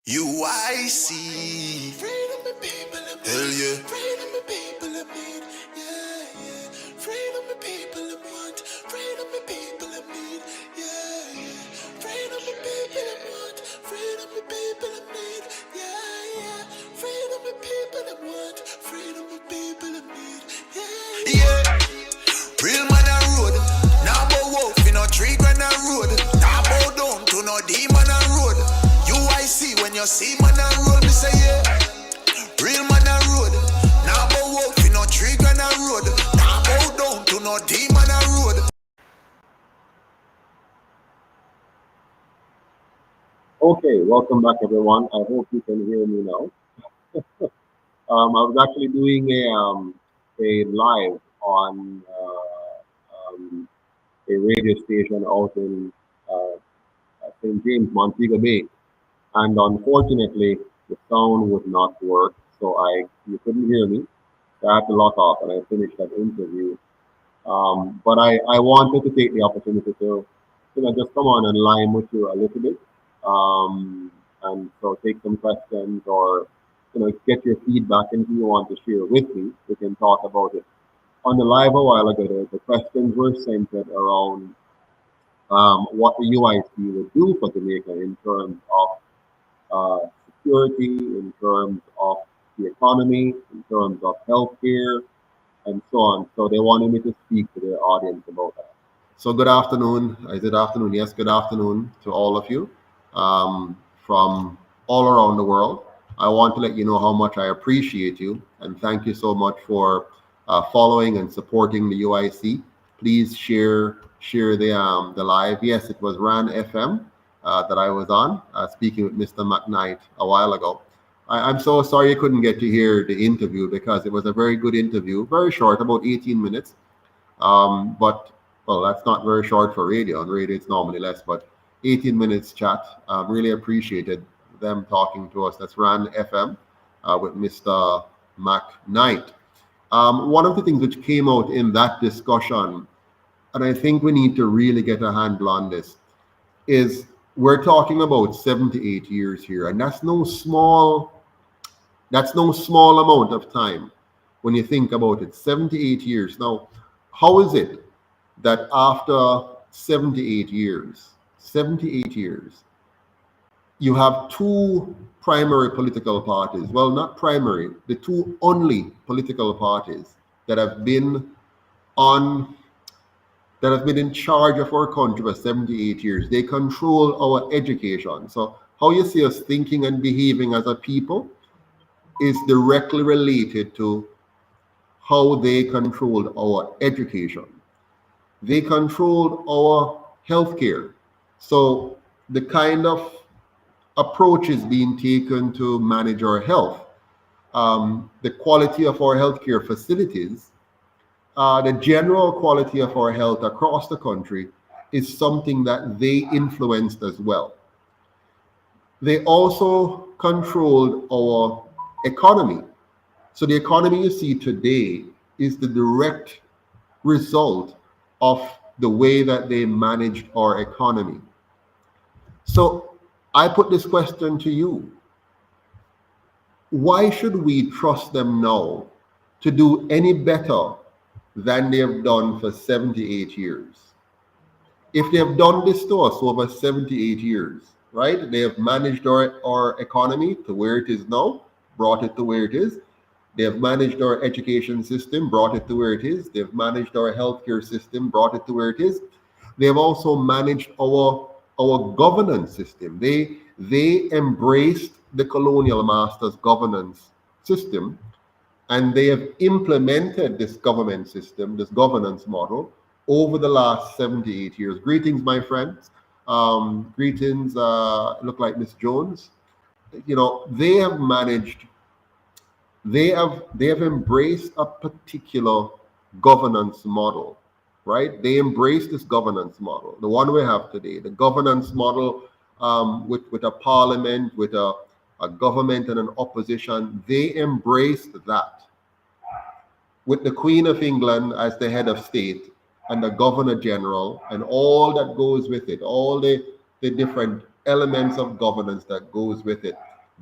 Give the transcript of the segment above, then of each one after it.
Uic. Freedom the people of need. Hell yeah. Freedom the people of need. Yeah, yeah. Freedom the people of want. Freedom the people of need. Yeah, yeah. Freedom the people of want. Freedom the people of need. Yeah, yeah. Freedom the people of want. Freedom the people of need. Yeah, yeah. Real man a road. Now bow wolf in a tree grand a road. Now bow down to no demon a road. Uic when you see man a road, me say yeah. Real man a road. Now bow wolf in a tree grand a road. Now bow down to no demon a road. Okay, welcome back everyone. I hope you can hear me now. I was actually doing a live on a radio station out in uh, St. James, Montego Bay, and unfortunately the sound would not work, so you couldn't hear me. So I had to log off, and I finished that interview. But I wanted to take the opportunity to, just come on and line with you a little bit, and so take some questions or, get your feedback, and if you want to share with me, we can talk about it. On the live a while ago, the questions were centered around what the UIC would do for Jamaica in terms of security, in terms of the economy, in terms of healthcare, and so on. So they wanted me to speak to their audience about that. So good afternoon. Is it afternoon? Yes, good afternoon to all of you from all around the world. I want to let you know how much I appreciate you and thank you so much for following and supporting the UIC. Please share the live. Yes, it was RAN FM that I was on speaking with Mr. McKnight a while ago. I'm so sorry you couldn't get to hear the interview because it was a very good interview, very short, about 18 minutes. But well, that's not very short for radio. On radio, it's normally less, but 18 minutes chat. Really appreciated them talking to us. That's RAN FM with Mr. McKnight. One of the things which came out in that discussion, and I think we need to really get a handle on this, is we're talking about 78 years here, and that's no small amount of time when you think about it. 78 years. Now, how is it that after 78 years, you have two primary political parties? Well, not primary, the two only political parties that have been on that have been in charge of our country for 78 years. They control our education. So how you see us thinking and behaving as a people is directly related to how they controlled our education. They controlled our healthcare. So the kind of approaches being taken to manage our health, the quality of our healthcare facilities, the general quality of our health across the country is something that they influenced as well. They also controlled our economy. So the economy you see today is the direct result of the way that they managed our economy. So I put this question to you. Why should we trust them now to do any better than they have done for 78 years? If they have done this to us over 78 years, right? They have managed our economy to where it is now, brought it to where it is. They have managed our education system, brought it to where it is. They've managed our healthcare system, brought it to where it is. They have also managed our governance system. They embraced the colonial masters' governance system, and they have implemented this government system, this governance model, over the last 78 years. Greetings, my friends. Greetings, look like Miss Jones. They have managed, they have embraced a particular governance model, right? They embraced this governance model, the one we have today, the governance model with a parliament, with a government and an opposition. They embraced that with the Queen of England as the head of state and the Governor General and all that goes with it, all the different elements of governance that goes with it.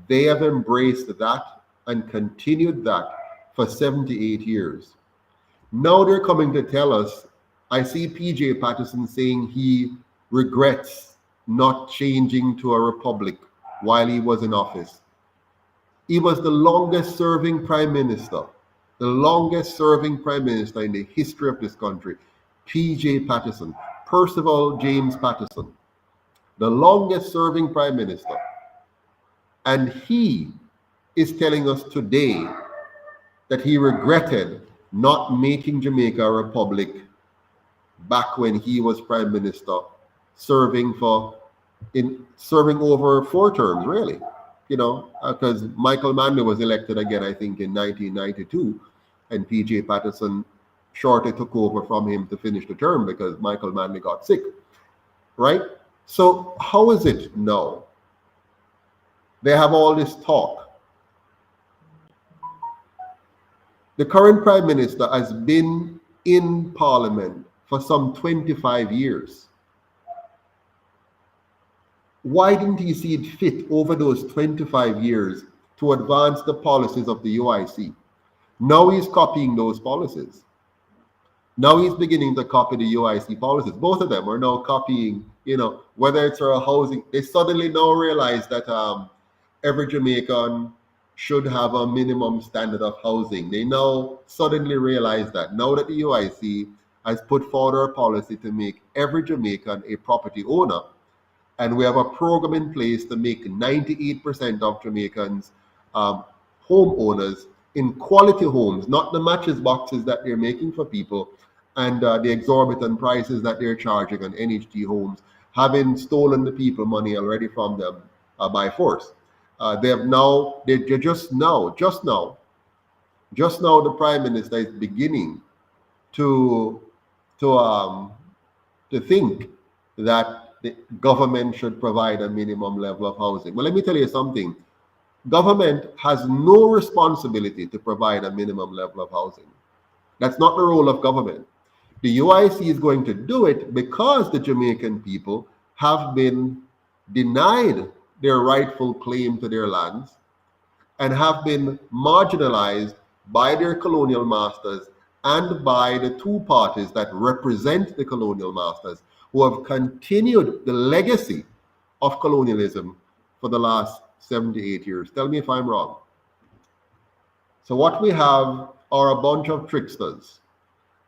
They have embraced that and continued that for 78 years. Now they're coming to tell us, I see PJ Patterson saying he regrets not changing to a republic while he was in office. He was the longest serving prime minister, the longest serving prime minister in the history of this country. PJ Patterson, Percival James Patterson, the longest serving prime minister. And he is telling us today that he regretted not making Jamaica a republic back when he was prime minister, serving over 4 terms, really. Because Michael Manley was elected again, I think, in 1992, and PJ Patterson shortly took over from him to finish the term because Michael Manley got sick, right? So how is it now? They have all this talk. The current prime minister has been in parliament for some 25 years. Why didn't he see it fit over those 25 years to advance the policies of the UIC? Now he's copying those policies. Now he's beginning to copy the UIC policies. Both of them are now copying, whether it's our housing. They suddenly now realize that every Jamaican should have a minimum standard of housing. They now suddenly realize that now that the UIC has put forward a policy to make every Jamaican a property owner, and we have a program in place to make 98% of Jamaicans homeowners in quality homes, not the matches boxes that they're making for people and the exorbitant prices that they're charging on NHT homes, having stolen the people money already from them by force. Just now, the Prime Minister is beginning to think that the government should provide a minimum level of housing. Well, let me tell you something. Government has no responsibility to provide a minimum level of housing. That's not the role of government. The UIC is going to do it because the Jamaican people have been denied their rightful claim to their lands and have been marginalized by their colonial masters and by the two parties that represent the colonial masters, who have continued the legacy of colonialism for the last 78 years. Tell me if I'm wrong. So what we have are a bunch of tricksters,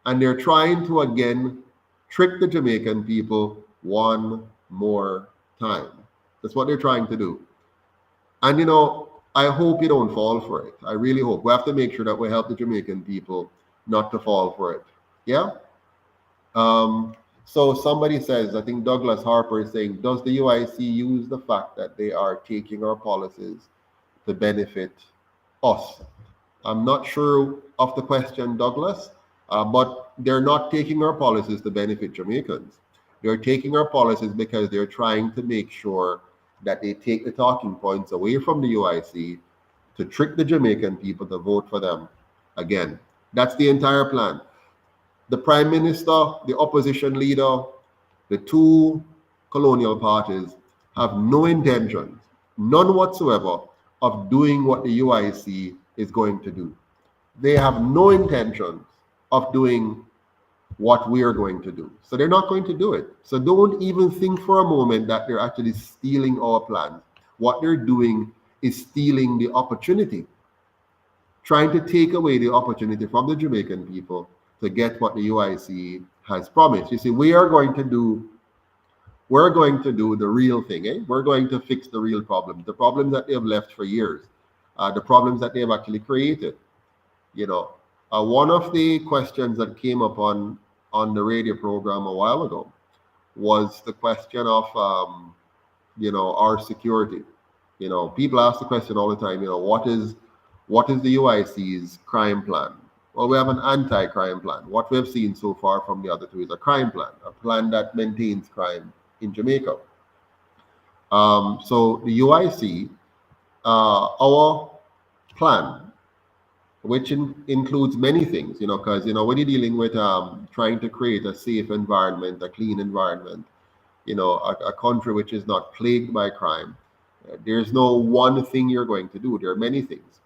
and they're trying to again trick the Jamaican people one more time. That's what they're trying to do. And I hope you don't fall for it. I really hope. We have to make sure that we help the Jamaican people not to fall for it. Yeah? So somebody says, I think Douglas Harper is saying, does the UIC use the fact that they are taking our policies to benefit us? I'm not sure of the question, Douglas, but they're not taking our policies to benefit Jamaicans. They're taking our policies because they're trying to make sure that they take the talking points away from the UIC to trick the Jamaican people to vote for them again. That's the entire plan. The Prime Minister, the opposition leader, the two colonial parties have no intentions, none whatsoever, of doing what the UIC is going to do. They have no intentions of doing what we are going to do. So they're not going to do it. So don't even think for a moment that they're actually stealing our plans. What they're doing is stealing the opportunity, trying to take away the opportunity from the Jamaican people to get what the UIC has promised. You see, we're going to do the real thing. We're going to fix the real problems, the problems that they have left for years, the problems that they have actually created. One of the questions that came up on the radio program a while ago was the question of our security. People ask the question all the time, what is the UIC's crime plan? Well, we have an anti-crime plan. What we have seen so far from the other two is a crime plan, a plan that maintains crime in Jamaica. So the UIC, our plan, which includes many things, because, when you're dealing with trying to create a safe environment, a clean environment, a country which is not plagued by crime, There's no one thing you're going to do. There are many things.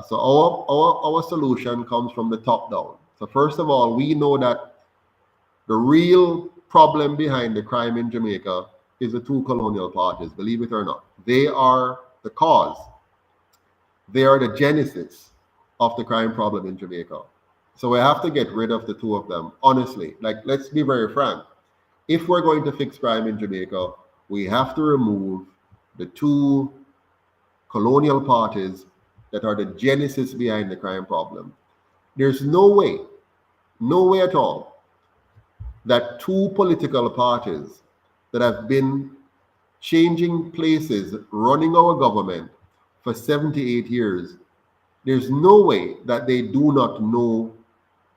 So our solution comes from the top down. So first of all, we know that the real problem behind the crime in Jamaica is the two colonial parties, believe it or not. They are the cause. They are the genesis of the crime problem in Jamaica. So we have to get rid of the two of them, honestly. Like, let's be very frank. If we're going to fix crime in Jamaica, we have to remove the two colonial parties that are the genesis behind the crime problem. There's no way at all, that two political parties that have been changing places, running our government for 78 years, there's no way that they do not know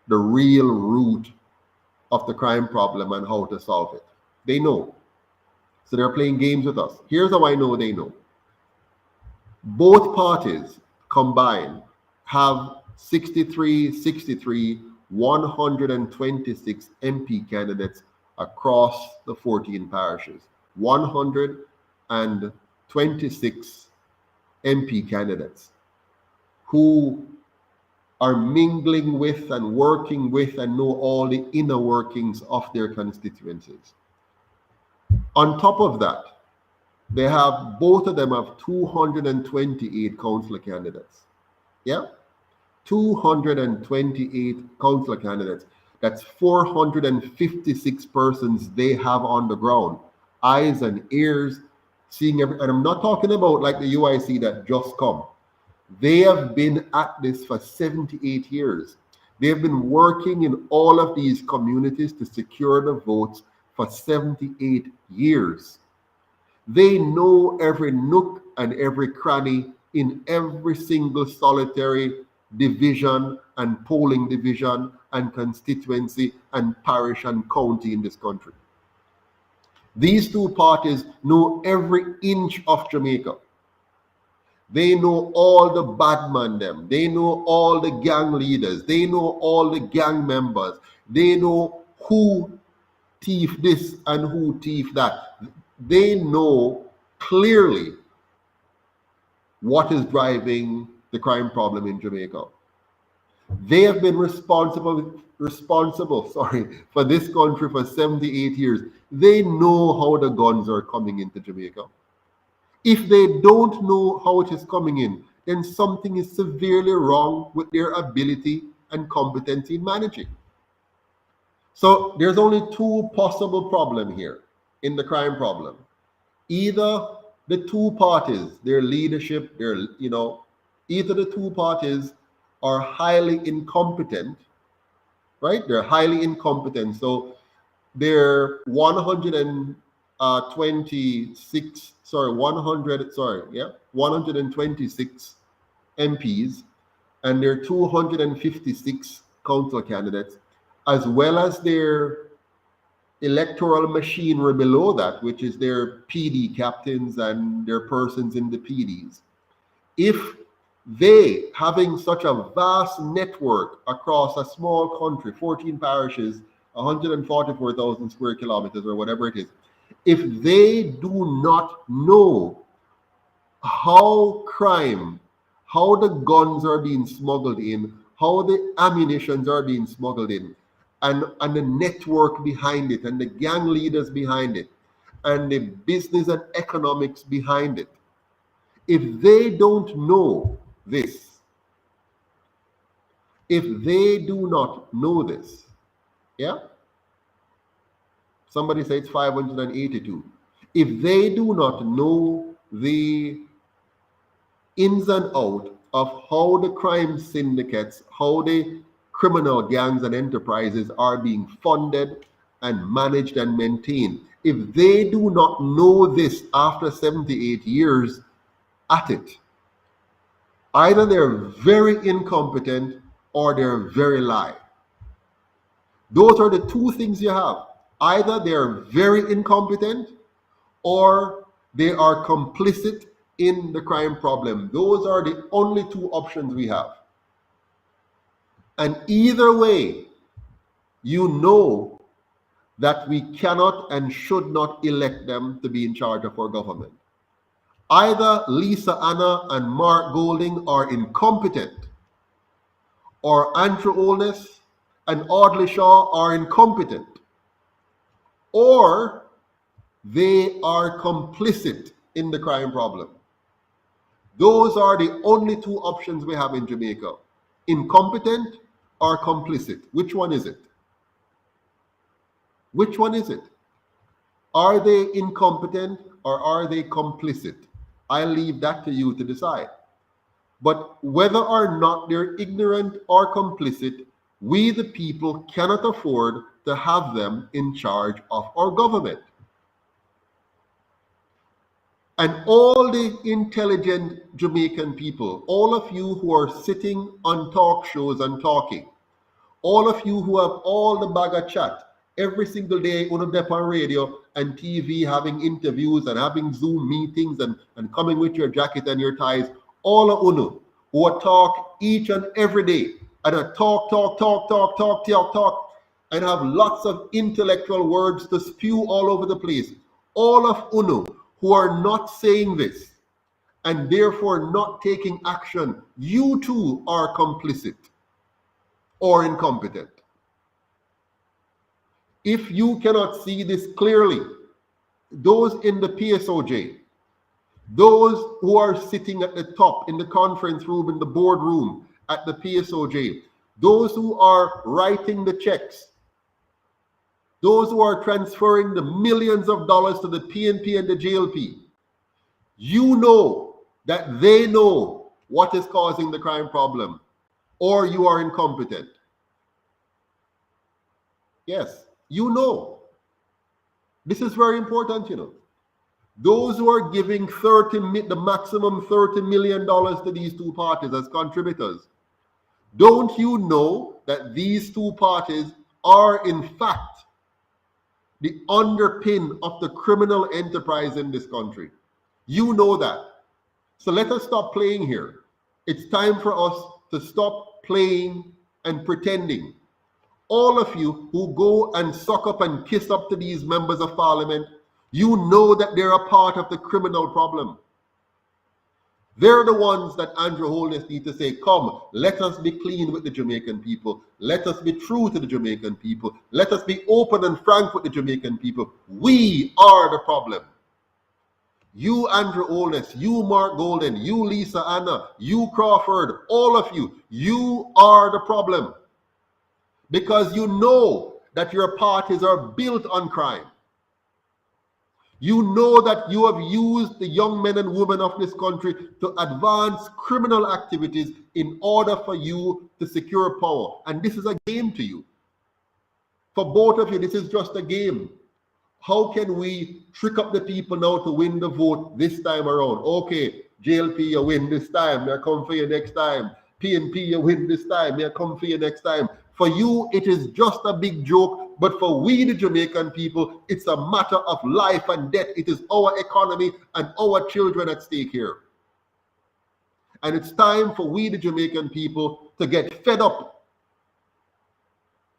the real root of the crime problem and how to solve it. They know. So they're playing games with us. Here's how I know they know. Both parties combined have 63, 126 MP candidates across the 14 parishes. 126 MP candidates who are mingling with and working with and know all the inner workings of their constituencies. On top of that, both of them have 228 councillor candidates. Yeah? 228 councillor candidates. That's 456 persons they have on the ground, eyes and ears, seeing and I'm not talking about like the UIC that just come. They have been at this for 78 years. They have been working in all of these communities to secure the votes for 78 years. They know every nook and every cranny in every single solitary division and polling division and constituency and parish and county in this country. These two parties know every inch of Jamaica. They know all the bad man them. They know all the gang leaders. They know all the gang members. They know who thief this and who thief that. They know clearly what is driving the crime problem in Jamaica. They have been responsible for this country for 78 years. They know how the guns are coming into Jamaica. If they don't know how it is coming in, then something is severely wrong with their ability and competency in managing. So there's only two possible problems here in the crime problem. Either the two parties, their leadership, either the two parties are highly incompetent, right? They're highly incompetent. So they're 126 MPs, and there are 256 council candidates, as well as their electoral machinery below that, which is their PD captains and their persons in the PDs. If they, having such a vast network across a small country, 14 parishes, 144,000 square kilometers or whatever it is, if they do not know how the guns are being smuggled in, how the ammunitions are being smuggled in, and the network behind it, and the gang leaders behind it, and the business and economics behind it, if they don't know this, if they do not know this, yeah? Somebody said it's 582. If they do not know the ins and outs of how the crime syndicates, how the criminal gangs and enterprises are being funded and managed and maintained, if they do not know this after 78 years at it, either they're very incompetent or they're very live. Those are the two things you have. Either they're very incompetent or they are complicit in the crime problem. Those are the only two options we have. And either way, you know that we cannot and should not elect them to be in charge of our government. Either Lisa Anna and Mark Golding are incompetent, or Andrew Holness and Audley Shaw are incompetent, or they are complicit in the crime problem. Those are the only two options we have in Jamaica. Incompetent or complicit. Which one is it? Which one is it? Are they incompetent or are they complicit? I leave that to you to decide. But whether or not they're ignorant or complicit, we the people cannot afford to have them in charge of our government. And all the intelligent Jamaican people, all of you who are sitting on talk shows and talking, all of you who have all the bag of chat every single day on the on radio and TV, having interviews and having Zoom meetings and coming with your jacket and your ties, all of you who are talk each and every day and talk, and have lots of intellectual words to spew all over the place. All of you who are not saying this and therefore not taking action, you too are complicit or incompetent. If you cannot see this clearly, those in the PSOJ, those who are sitting at the top in the conference room, in the boardroom at the PSOJ, those who are writing the checks, those who are transferring the millions of dollars to the PNP and the JLP, you know that they know what is causing the crime problem, or you are incompetent. Yes, you know. This is very important, you know. Those who are giving the maximum $30 million to these two parties as contributors, don't you know that these two parties are in fact the underpin of the criminal enterprise in this country? You know that. So let us stop playing here. It's time for us to stop playing and pretending. All of you who go and suck up and kiss up to these members of parliament, you know that they're a part of the criminal problem. They're the ones that Andrew Holness need to say, come, let us be clean with the Jamaican people. Let us be true to the Jamaican people. Let us be open and frank with the Jamaican people. We are the problem. You, Andrew Holness, you, Mark Golden, you, Lisa Anna, you, Crawford, all of you, you are the problem. Because you know that your parties are built on crime. You know that you have used the young men and women of this country to advance criminal activities in order for you to secure power. And this is a game to you. For both of you, this is just a game. How can we trick up the people now to win the vote this time around? Okay, JLP, you win this time. May I come for you next time. PNP, you win this time. May I come for you next time. For you, it is just a big joke. But for we, the Jamaican people, it's a matter of life and death. It is our economy and our children at stake here. And it's time for we, the Jamaican people, to get fed up.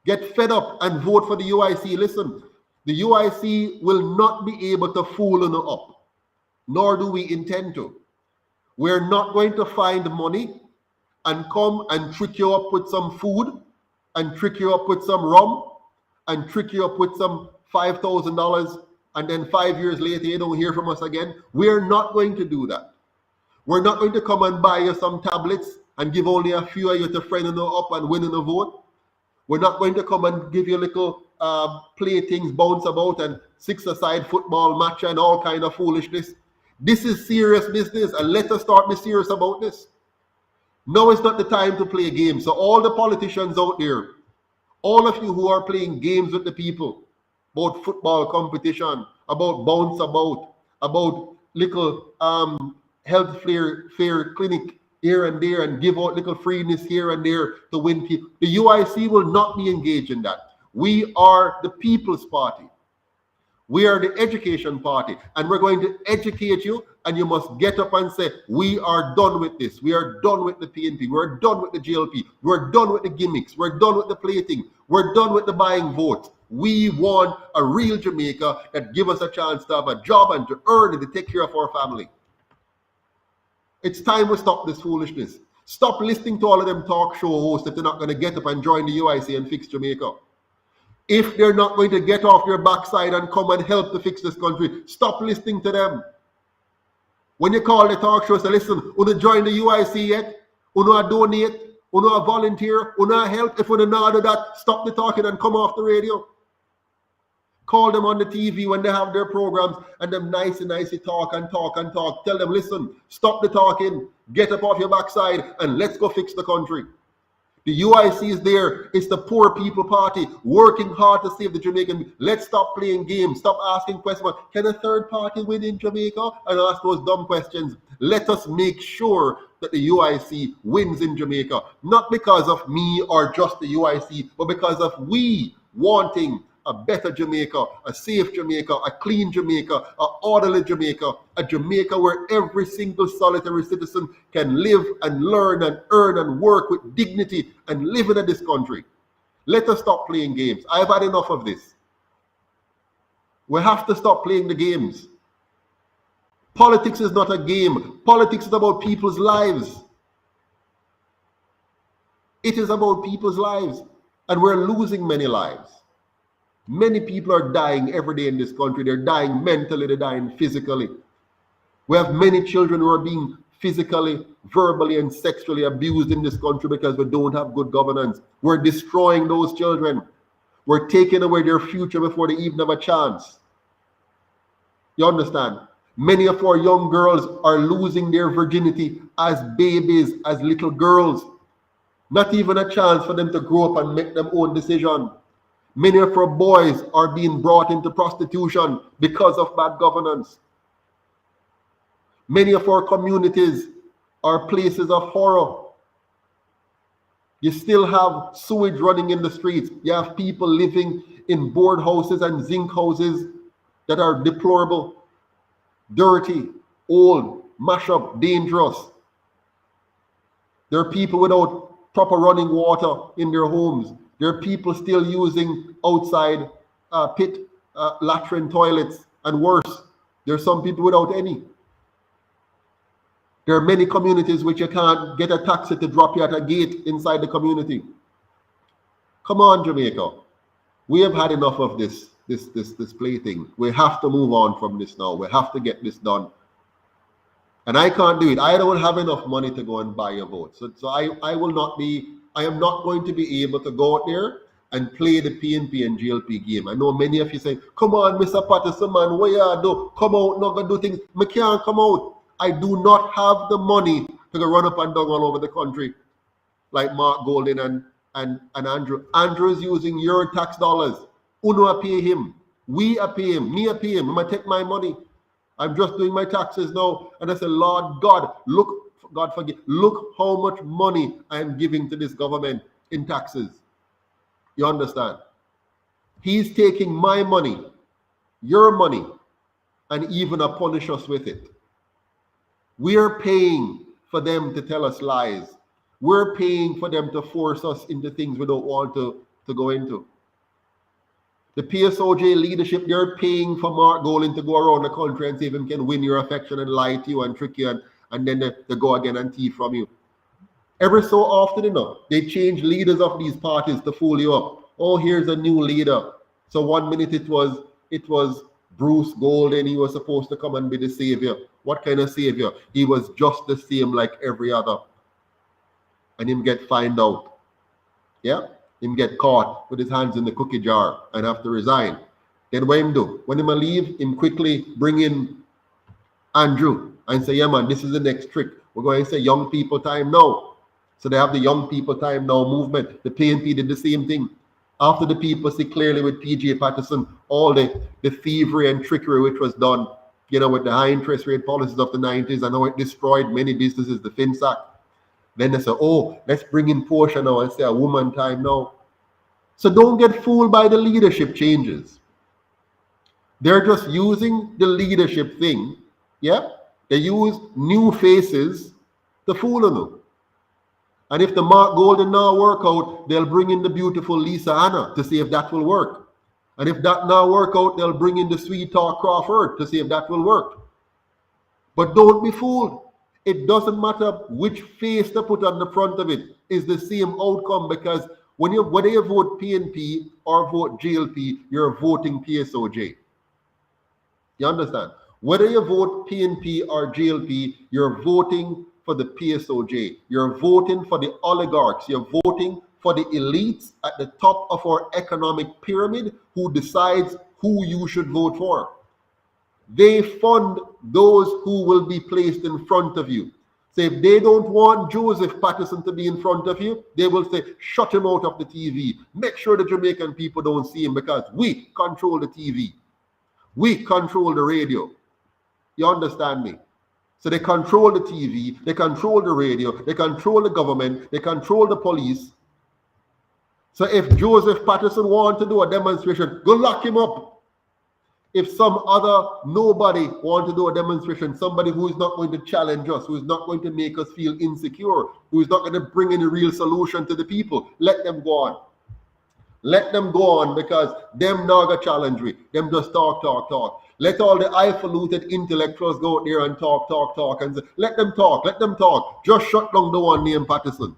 Get fed up and vote for the UIC. Listen, the UIC will not be able to fool you up, nor do we intend to. We're not going to find money and come and trick you up with some food and trick you up with some rum and trick you up with some $5,000 and then 5 years later you don't hear from us again. We're not going to do that. We're not going to come and buy you some tablets and give only a few of you to friend you up and win in a vote. We're not going to come and give you little playthings, bounce about and six-a-side football match and all kind of foolishness. This is serious business, and let us start be serious about this. Now is not the time to play games. So all the politicians out there, all of you who are playing games with the people about football competition, about bounce about little health fair clinic here and there and give out little freeness here and there to win people. The UIC will not be engaged in that. We are the People's Party. We are the education party, and we're going to educate you, and you must get up and say, we are done with this. We are done with the PNP. We're done with the GLP. We're done with the gimmicks. We're done with the plating. We're done with the buying votes. We want a real Jamaica that give us a chance to have a job and to earn and to take care of our family. It's time we stop this foolishness. Stop listening to all of them talk show hosts if they're not going to get up and join the UIC and fix Jamaica. If they're not going to get off their backside and come and help to fix this country, stop listening to them. When you call the talk show, say, listen, you join the UIC yet? You donate? You volunteer? You help? If you don't do that, stop the talking and come off the radio. Call them on the TV when they have their programs and them nicey talk and talk and talk. Tell them, listen, stop the talking, get up off your backside and let's go fix the country. The UIC is there. It's the poor people party working hard to save the Jamaican. Let's stop playing games. Stop asking questions. Can a third party win in Jamaica? And ask those dumb questions. Let us make sure that the UIC wins in Jamaica. Not because of me or just the UIC, but because of we wanting a better Jamaica, a safe Jamaica, a clean Jamaica, an orderly Jamaica, a Jamaica where every single solitary citizen can live and learn and earn and work with dignity and live in this country. Let us stop playing games. I've had enough of this. We have to stop playing the games. Politics is not a game. Politics is about people's lives. It is about people's lives. And we're losing many lives. Many people are dying every day in this country. They're dying mentally, they're dying physically. We have many children who are being physically, verbally, and sexually abused in this country because we don't have good governance. We're destroying those children. We're taking away their future before they even have a chance. You understand? Many of our young girls are losing their virginity as babies, as little girls. Not even a chance for them to grow up and make their own decision. Many of our boys are being brought into prostitution because of bad governance. Many of our communities are places of horror. You still have sewage running in the streets. You have people living in board houses and zinc houses that are deplorable, dirty, old, mash up, dangerous. There are people without proper running water in their homes. There are people still using outside pit latrine toilets and worse. There are some people without any. There are many communities which you can't get a taxi to drop you at a gate inside the community. Come on, Jamaica. We have had enough of this plaything. We have to move on from this now. We have to get this done. And I can't do it. I don't have enough money to go and buy a vote. So I am not going to be able to go out there and play the PNP and GLP game. I know many of you say, come on, Mr. Patterson, man, what you do? Come out, not gonna do things. I can't come out. I do not have the money to go run up and down all over the country like Mark Golden and Andrew. Andrew is using your tax dollars. Uno pay him. We pay him. Me pay him. I'm gonna take my money. I'm just doing my taxes now. And I say, Lord God, look, God forgive, look how much money I am giving to this government in taxes. You understand? He's taking my money, your money, and even punish us with it. We are paying for them to tell us lies. We're paying for them to force us into things we don't want to go into. The PSOJ leadership, they're paying for Mark Golan to go around the country and see if he can win your affection and lie to you and trick you and then they go again and thief from you. Every so often, they change leaders of these parties to fool you up. Oh, here's a new leader. So 1 minute it was Bruce Golden. He was supposed to come and be the savior. What kind of savior? He was just the same like every other. And him get found out. Yeah? Him get caught with his hands in the cookie jar and have to resign. Then what him do? When him leave, him quickly bring in Andrew and say, yeah man, this is the next trick. We're going to say young people time now. So they have the young people time now movement. The PNP did the same thing. After the people see clearly with PJ Patterson, all the thievery and trickery which was done, with the high interest rate policies of the 90s and how it destroyed many businesses, the FinSac. Then they say, oh, let's bring in Portia now and say a woman time now. So don't get fooled by the leadership changes. They're just using the leadership thing. Yeah? They use new faces to fool them. And if the Mark Golden now work out, they'll bring in the beautiful Lisa Anna to see if that will work. And if that now work out, they'll bring in the sweet talk Crawford to see if that will work. But don't be fooled. It doesn't matter which face they put on the front of it, is the same outcome, because whether you vote PNP or vote GLP, you're voting PSOJ. You understand? Whether you vote PNP or GLP, you're voting for the PSOJ. You're voting for the oligarchs. You're voting for the elites at the top of our economic pyramid who decides who you should vote for. They fund those who will be placed in front of you. So if they don't want Joseph Patterson to be in front of you, they will say, shut him out of the TV. Make sure the Jamaican people don't see him, because we control the TV. We control the radio. You understand me? So they control the TV, they control the radio, they control the government, they control the police. So if Joseph Patterson wants to do a demonstration, go lock him up. If some other nobody wants to do a demonstration, somebody who is not going to challenge us, who is not going to make us feel insecure, who is not going to bring any real solution to the people, let them go on. Let them go on, because them not gonna challenge we. Them just talk. Let all the highfalutin intellectuals go out there and talk, and say, let them talk. Just shut down the one named Patterson.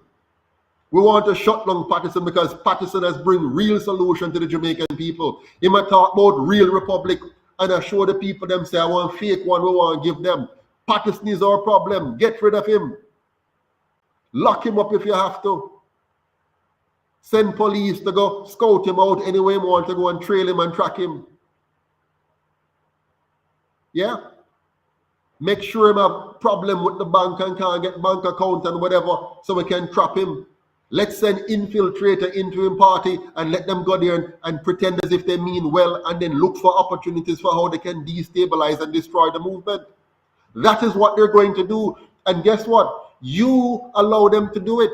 We want to shut down Patterson because Patterson has bring real solution to the Jamaican people. He might talk about real republic and I show the people them say, I want fake one, we want to give them. Patterson is our problem. Get rid of him. Lock him up if you have to. Send police to go scout him out anywhere you want to go and trail him and track him. Yeah? Make sure him have problem with the bank and can't get bank account and whatever, so we can trap him. Let's send infiltrator into him party and let them go there and pretend as if they mean well, and then look for opportunities for how they can destabilize and destroy the movement. That is what they're going to do. And guess what? You allow them to do it.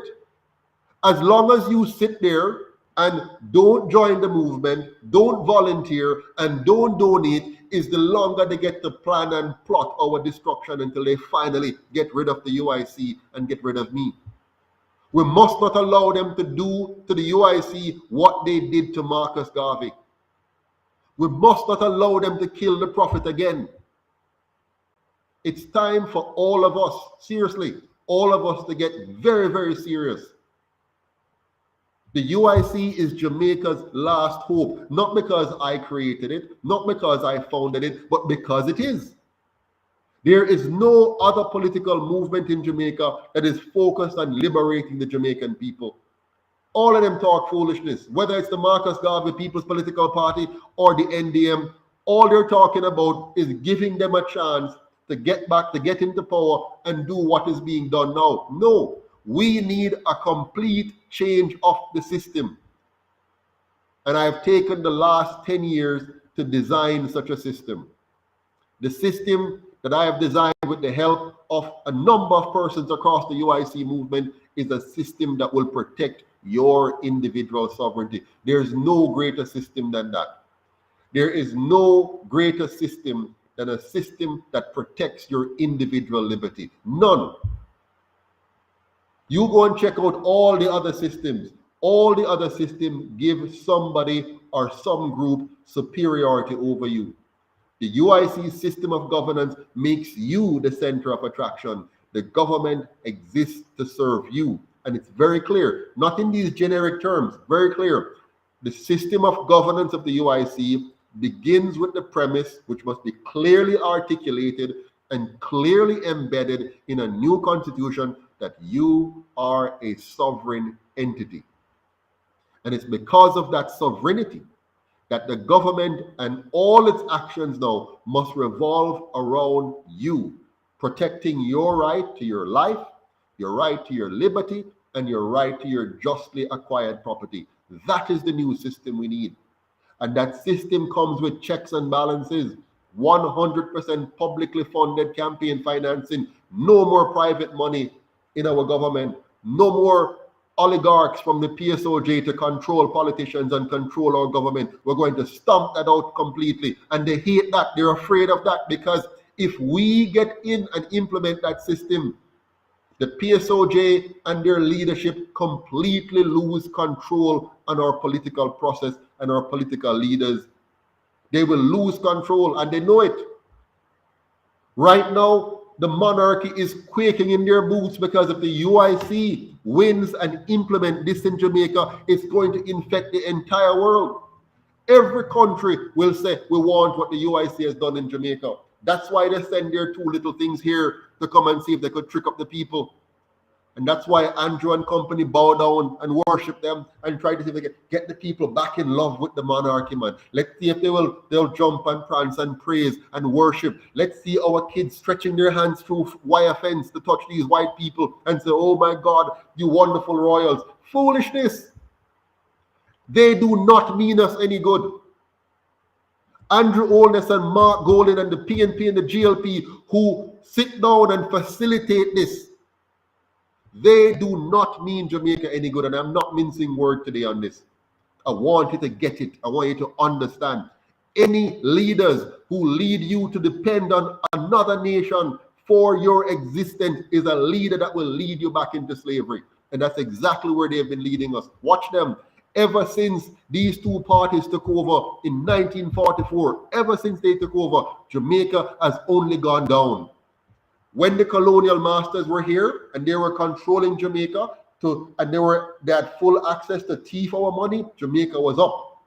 As long as you sit there and don't join the movement, don't volunteer, and don't donate, is the longer they get to plan and plot our destruction until they finally get rid of the UIC and get rid of me. We must not allow them to do to the UIC what they did to Marcus Garvey. We must not allow them to kill the prophet again. It's time for all of us, seriously, all of us to get very, very serious. The UIC is Jamaica's last hope, not because I created it, not because I founded it, but because it is. There is no other political movement in Jamaica that is focused on liberating the Jamaican people. All of them talk foolishness, whether it's the Marcus Garvey People's Political Party or the NDM. All they're talking about is giving them a chance to get back, to get into power and do what is being done now. No, we need a complete change of the system. And I have taken the last 10 years to design such a system. The system that I have designed with the help of a number of persons across the UIC movement is a system that will protect your individual sovereignty. There's no greater system than that. There is no greater system than a system that protects your individual liberty. None. You go and check out all the other systems. All the other systems give somebody or some group superiority over you. The UIC system of governance makes you the center of attraction. The government exists to serve you. And it's very clear, not in these generic terms, very clear. The system of governance of the UIC begins with the premise, which must be clearly articulated and clearly embedded in a new constitution, that you are a sovereign entity. And it's because of that sovereignty that the government and all its actions now must revolve around you, protecting your right to your life, your right to your liberty, and your right to your justly acquired property. That is the new system we need. And that system comes with checks and balances, 100% publicly funded campaign financing, no more private money in our government, no more oligarchs from the PSOJ to control politicians and control our government. We're going to stomp that out completely. And they hate that. They're afraid of that, because if we get in and implement that system, the PSOJ and their leadership completely lose control on our political process and our political leaders. They will lose control, and they know it. Right now, the monarchy is quaking in their boots, because if the UIC wins and implement this in Jamaica, it's going to infect the entire world. Every country will say, we want what the UIC has done in Jamaica. That's why they send their two little things here to come and see if they could trick up the people. And that's why Andrew and company bow down and worship them and try to see if they can get the people back in love with the monarchy, man. Let's see if they'll jump and prance and praise and worship. Let's see our kids stretching their hands through wire fence to touch these white people and say, oh my God, you wonderful royals. Foolishness. They do not mean us any good. Andrew Holness and Mark Golden and the PNP and the GLP who sit down and facilitate this, they do not mean Jamaica any good. And I'm not mincing word today on this. I want you to get it. I want you to understand. Any leaders who lead you to depend on another nation for your existence is a leader that will lead you back into slavery. And that's exactly where they've been leading us. Watch them. Ever since these two parties took over in 1944, ever since they took over, Jamaica has only gone down. When the colonial masters were here and they were controlling Jamaica, and they had full access to thief our money, Jamaica was up.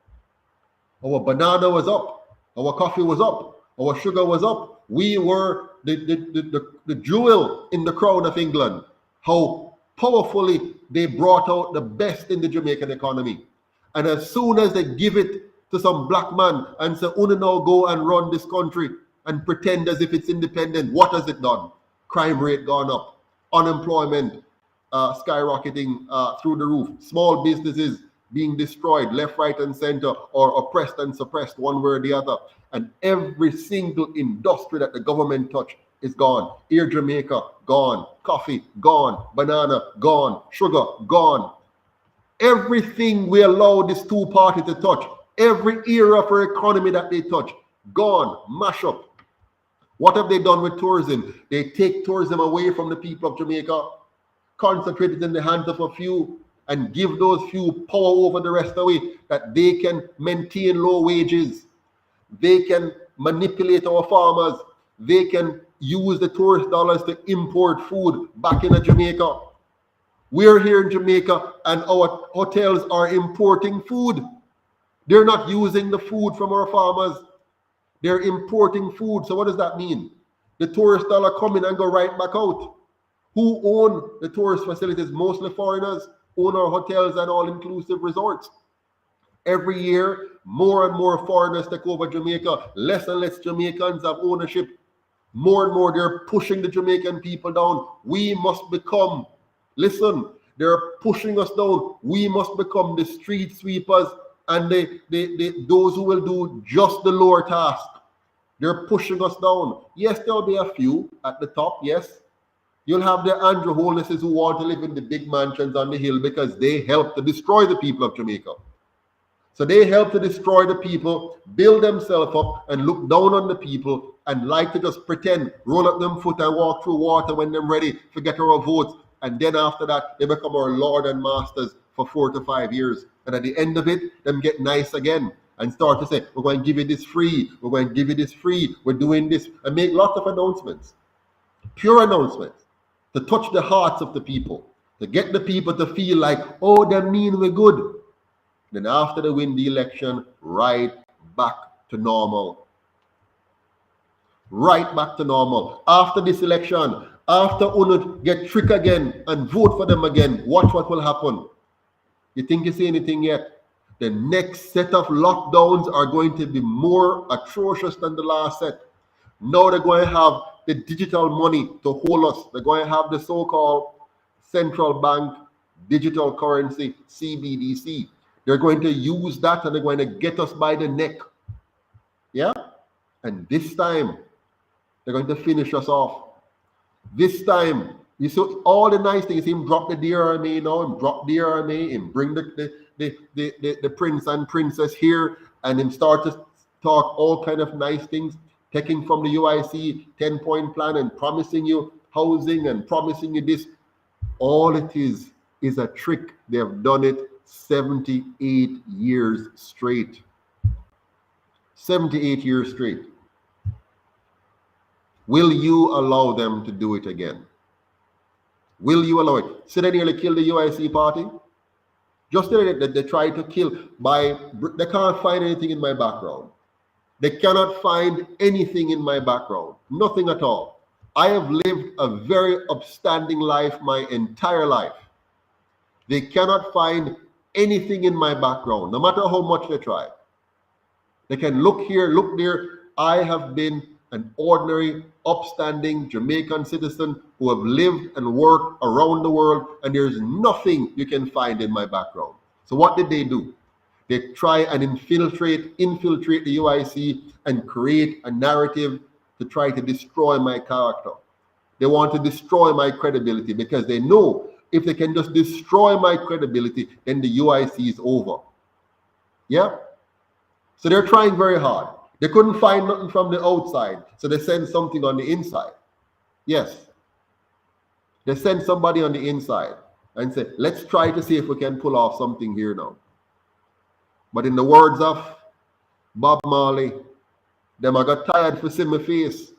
Our banana was up. Our coffee was up. Our sugar was up. We were the jewel in the crown of England. How powerfully they brought out the best in the Jamaican economy. And as soon as they give it to some black man and say, "Una now go and run this country and pretend as if it's independent," what has it done? Crime rate gone up, unemployment skyrocketing through the roof, small businesses being destroyed left, right, and center, or oppressed and suppressed one way or the other. And every single industry that the government touched is gone. Air Jamaica, gone. Coffee, gone. Banana, gone. Sugar, gone. Everything we allow this two parties to touch, every area of our economy that they touch, gone. Mash up. What have they done with tourism? They take tourism away from the people of Jamaica, concentrate it in the hands of a few, and give those few power over the rest away, that they can maintain low wages. They can manipulate our farmers. They can use the tourist dollars to import food back into Jamaica. We're here in Jamaica and our hotels are importing food. They're not using the food from our farmers. They're importing food. So what does that mean? The tourist dollar come in and go right back out. Who own the tourist facilities? Mostly foreigners own our hotels and all-inclusive resorts. Every year, more and more foreigners take over Jamaica. Less and less Jamaicans have ownership. More and more, they're pushing the Jamaican people down. We must become, listen, they're pushing us down. We must become the street sweepers and those who will do just the lower task. They're pushing us down. Yes, there'll be a few at the top, yes. You'll have the Andrew Holnesses who want to live in the big mansions on the hill because they help to destroy the people of Jamaica. So they help to destroy the people, build themselves up and look down on the people and like to just pretend, roll up them foot and walk through water when they're ready to get our votes. And then after that, they become our Lord and Masters for 4 to 5 years. And at the end of it, them get nice again and start to say, we're going to give you this free. We're going to give you this free. We're doing this. And make lots of announcements, pure announcements, to touch the hearts of the people, to get the people to feel like, oh, they mean we're good. Then after they win the election, right back to normal. Right back to normal. After this election, after UNUT get tricked again and vote for them again, watch what will happen. You think you see anything yet? The next set of lockdowns are going to be more atrocious than the last set. Now they're going to have the digital money to hold us. They're going to have the so-called central bank digital currency, CBDC. They're going to use that and they're going to get us by the neck. Yeah? And this time, they're going to finish us off. This time, you see all the nice things. Him drop the DRMA now, him drop the DRMA, him bring the prince and princess here, and him start to talk all kind of nice things, taking from the UIC 10-point plan and promising you housing and promising you this. All it is a trick. They have done it 78 years straight. 78 years straight. Will you allow them to do it again? Will you allow it? So they nearly killed the UIC party. Just that they tried to kill they can't find anything in my background. They cannot find anything in my background. Nothing at all. I have lived a very upstanding life my entire life. They cannot find anything in my background, no matter how much they try. They can look here, look there. I have been an ordinary, upstanding Jamaican citizen who have lived and worked around the world, and there's nothing you can find in my background. So what did they do? They try and infiltrate the UIC and create a narrative to try to destroy my character. They want to destroy my credibility because they know if they can just destroy my credibility, then the UIC is over. Yeah? So they're trying very hard. They couldn't find nothing from the outside, so they send something on the inside. Yes. They send somebody on the inside and say, let's try to see if we can pull off something here now. But in the words of Bob Marley, them I got tired for seeing my face,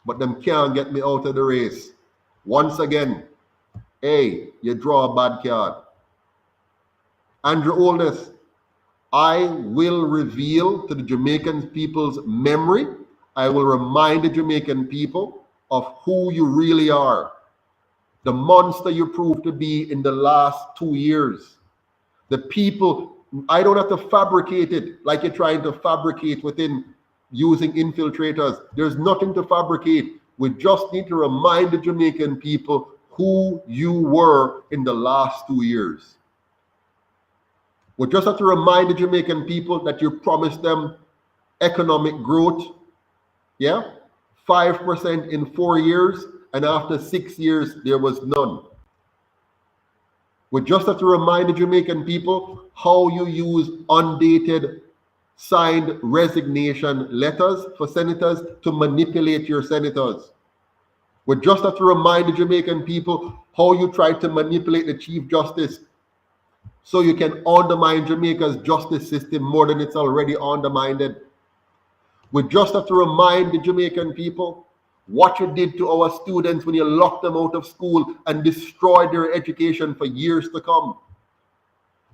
but them can't get me out of the race. Once again, hey, you draw a bad card. Andrew Oldness, I will reveal to the Jamaican people's memory, I will remind the Jamaican people of who you really are. The monster you proved to be in the last 2 years. The people, I don't have to fabricate it like you're trying to fabricate within using infiltrators. There's nothing to fabricate. We just need to remind the Jamaican people who you were in the last 2 years. We just have to remind the Jamaican people that you promised them economic growth, yeah, 5% in 4 years, and after 6 years, there was none. We just have to remind the Jamaican people how you use undated, signed resignation letters for senators to manipulate your senators. We just have to remind the Jamaican people how you tried to manipulate the Chief Justice so you can undermine Jamaica's justice system more than it's already undermined. We just have to remind the Jamaican people what you did to our students when you locked them out of school and destroyed their education for years to come.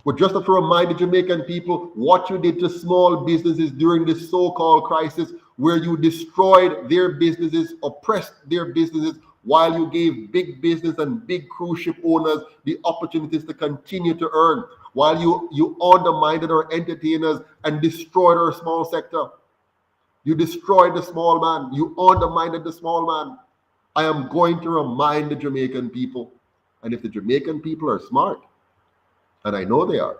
We just have to remind the Jamaican people what you did to small businesses during this so-called crisis, where you destroyed their businesses, oppressed their businesses, while you gave big business and big cruise ship owners the opportunities to continue to earn, while you undermined our entertainers and destroyed our small sector. You destroyed the small man. You undermined the small man. I am going to remind the Jamaican people. And if the Jamaican people are smart, and I know they are,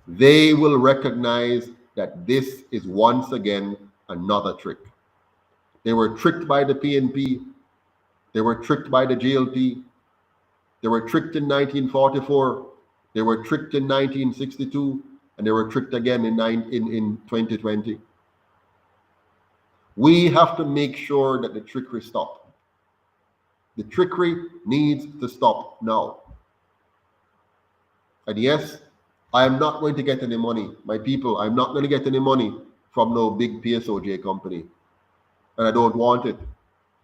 they will recognize that this is once again another trick. They were tricked by the PNP. They were tricked by the GLP. They were tricked in 1944. They were tricked in 1962. And they were tricked again in 2020. We have to make sure that the trickery stops. The trickery needs to stop now. And yes, I am not going to get any money. My people, I'm not going to get any money from no big PSOJ company. And I don't want it.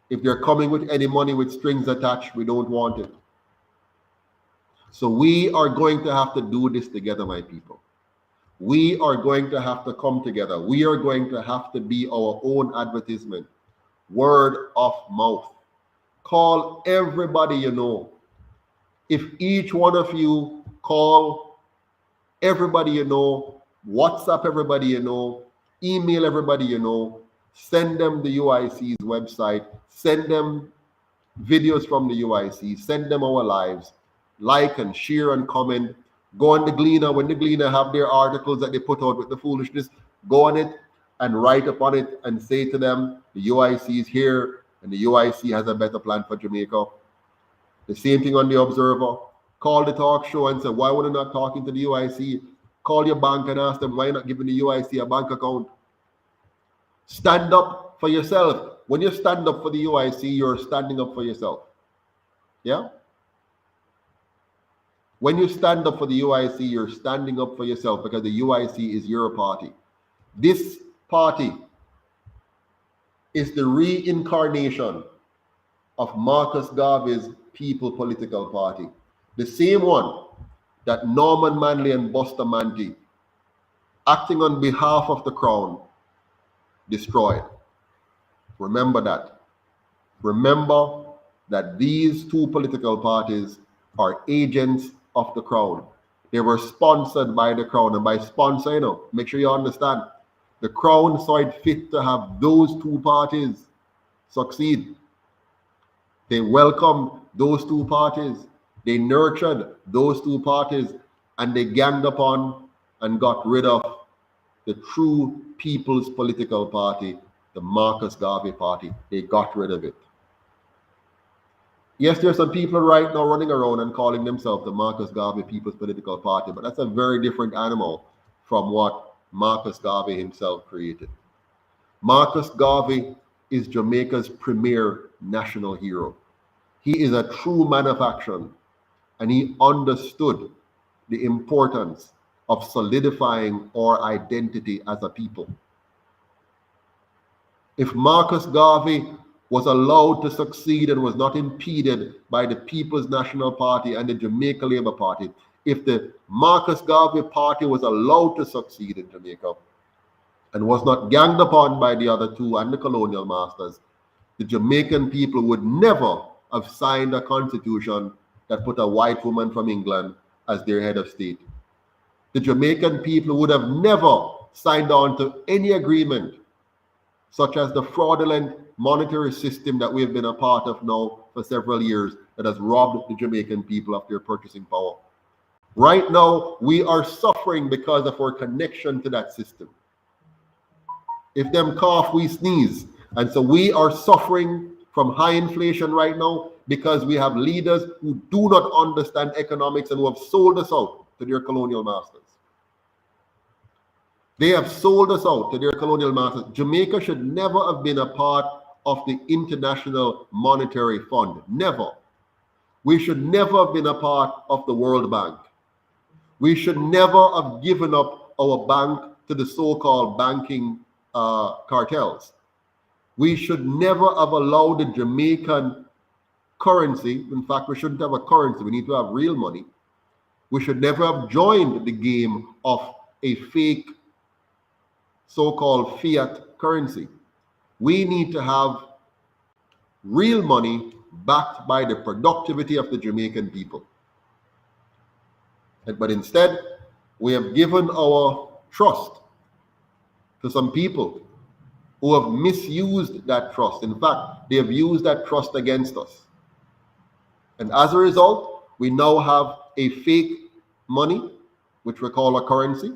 If they're coming with any money with strings attached, we don't want it. So we are going to have to do this together, my people. We are going to have to come together. We are going to have to be our own advertisement. Word of mouth. Call everybody you know. If each one of you call everybody you know, WhatsApp everybody you know, email everybody you know, send them the UIC's website, send them videos from the UIC, send them our lives, like and share and comment. Go on the Gleaner. When the Gleaner have their articles that they put out with the foolishness, go on it and write upon it and say to them, the UIC is here and the UIC has a better plan for Jamaica. The same thing on the Observer. Call the talk show and say, why would you not talking to the UIC? Call your bank and ask them, why not giving the UIC a bank account? Stand up for yourself. When you stand up for the UIC, you're standing up for yourself. Yeah? When you stand up for the UIC, you're standing up for yourself because the UIC is your party. This party is the reincarnation of Marcus Garvey's People Political Party, the same one that Norman Manley and Bustamante, acting on behalf of the crown, destroyed. Remember that. Remember that these two political parties are agents of the crown. They were sponsored by the crown, and by sponsor, make sure you understand, the crown saw it fit to have those two parties succeed. They welcomed those two parties. They nurtured those two parties, and they ganged upon and got rid of the true People's Political Party, the Marcus Garvey Party. They got rid of it. Yes, there's some people right now running around and calling themselves the Marcus Garvey People's Political Party, but that's a very different animal from what Marcus Garvey himself created. Marcus Garvey is Jamaica's premier national hero. He is a true man of action, and he understood the importance of solidifying our identity as a people. If Marcus Garvey was allowed to succeed and was not impeded by the People's National Party and the Jamaica Labour Party, if the Marcus Garvey Party was allowed to succeed in Jamaica and was not ganged upon by the other two and the colonial masters, the Jamaican people would never have signed a constitution that put a white woman from England as their head of state. The Jamaican people would have never signed on to any agreement such as the fraudulent monetary system that we have been a part of now for several years that has robbed the Jamaican people of their purchasing power. Right now, we are suffering because of our connection to that system. If them cough, we sneeze. And so we are suffering from high inflation right now because we have leaders who do not understand economics and who have sold us out to their colonial masters. They have sold us out to their colonial masters. Jamaica should never have been a part of the International Monetary Fund. Never. We should never have been a part of the World Bank. We should never have given up our bank to the so-called banking cartels. We should never have allowed the Jamaican currency, in fact, we shouldn't have a currency, we need to have real money. We should never have joined the game of a fake so-called fiat currency. We need to have real money backed by the productivity of the Jamaican people. But instead, we have given our trust to some people who have misused that trust. In fact, they have used that trust against us. And as a result, we now have a fake money, which we call a currency.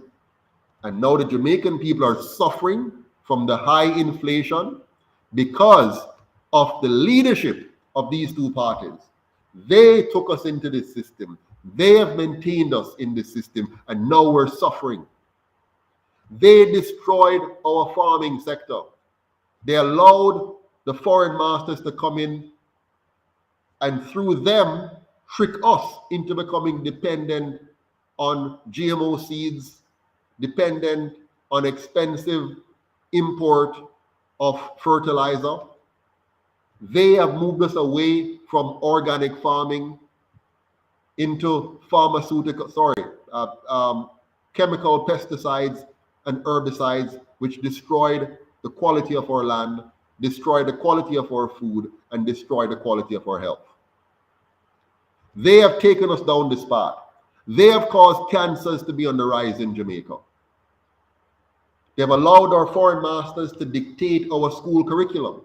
And now the Jamaican people are suffering from the high inflation because of the leadership of these two parties. They took us into this system. They have maintained us in this system, and now we're suffering. They destroyed our farming sector. They allowed the foreign masters to come in and through them trick us into becoming dependent on GMO seeds, dependent on expensive import of fertilizer. They have moved us away from organic farming into chemical pesticides and herbicides, which destroyed the quality of our land, destroyed the quality of our food, and destroyed the quality of our health. They have taken us down this path. They have caused cancers to be on the rise in Jamaica. They have allowed our foreign masters to dictate our school curriculum.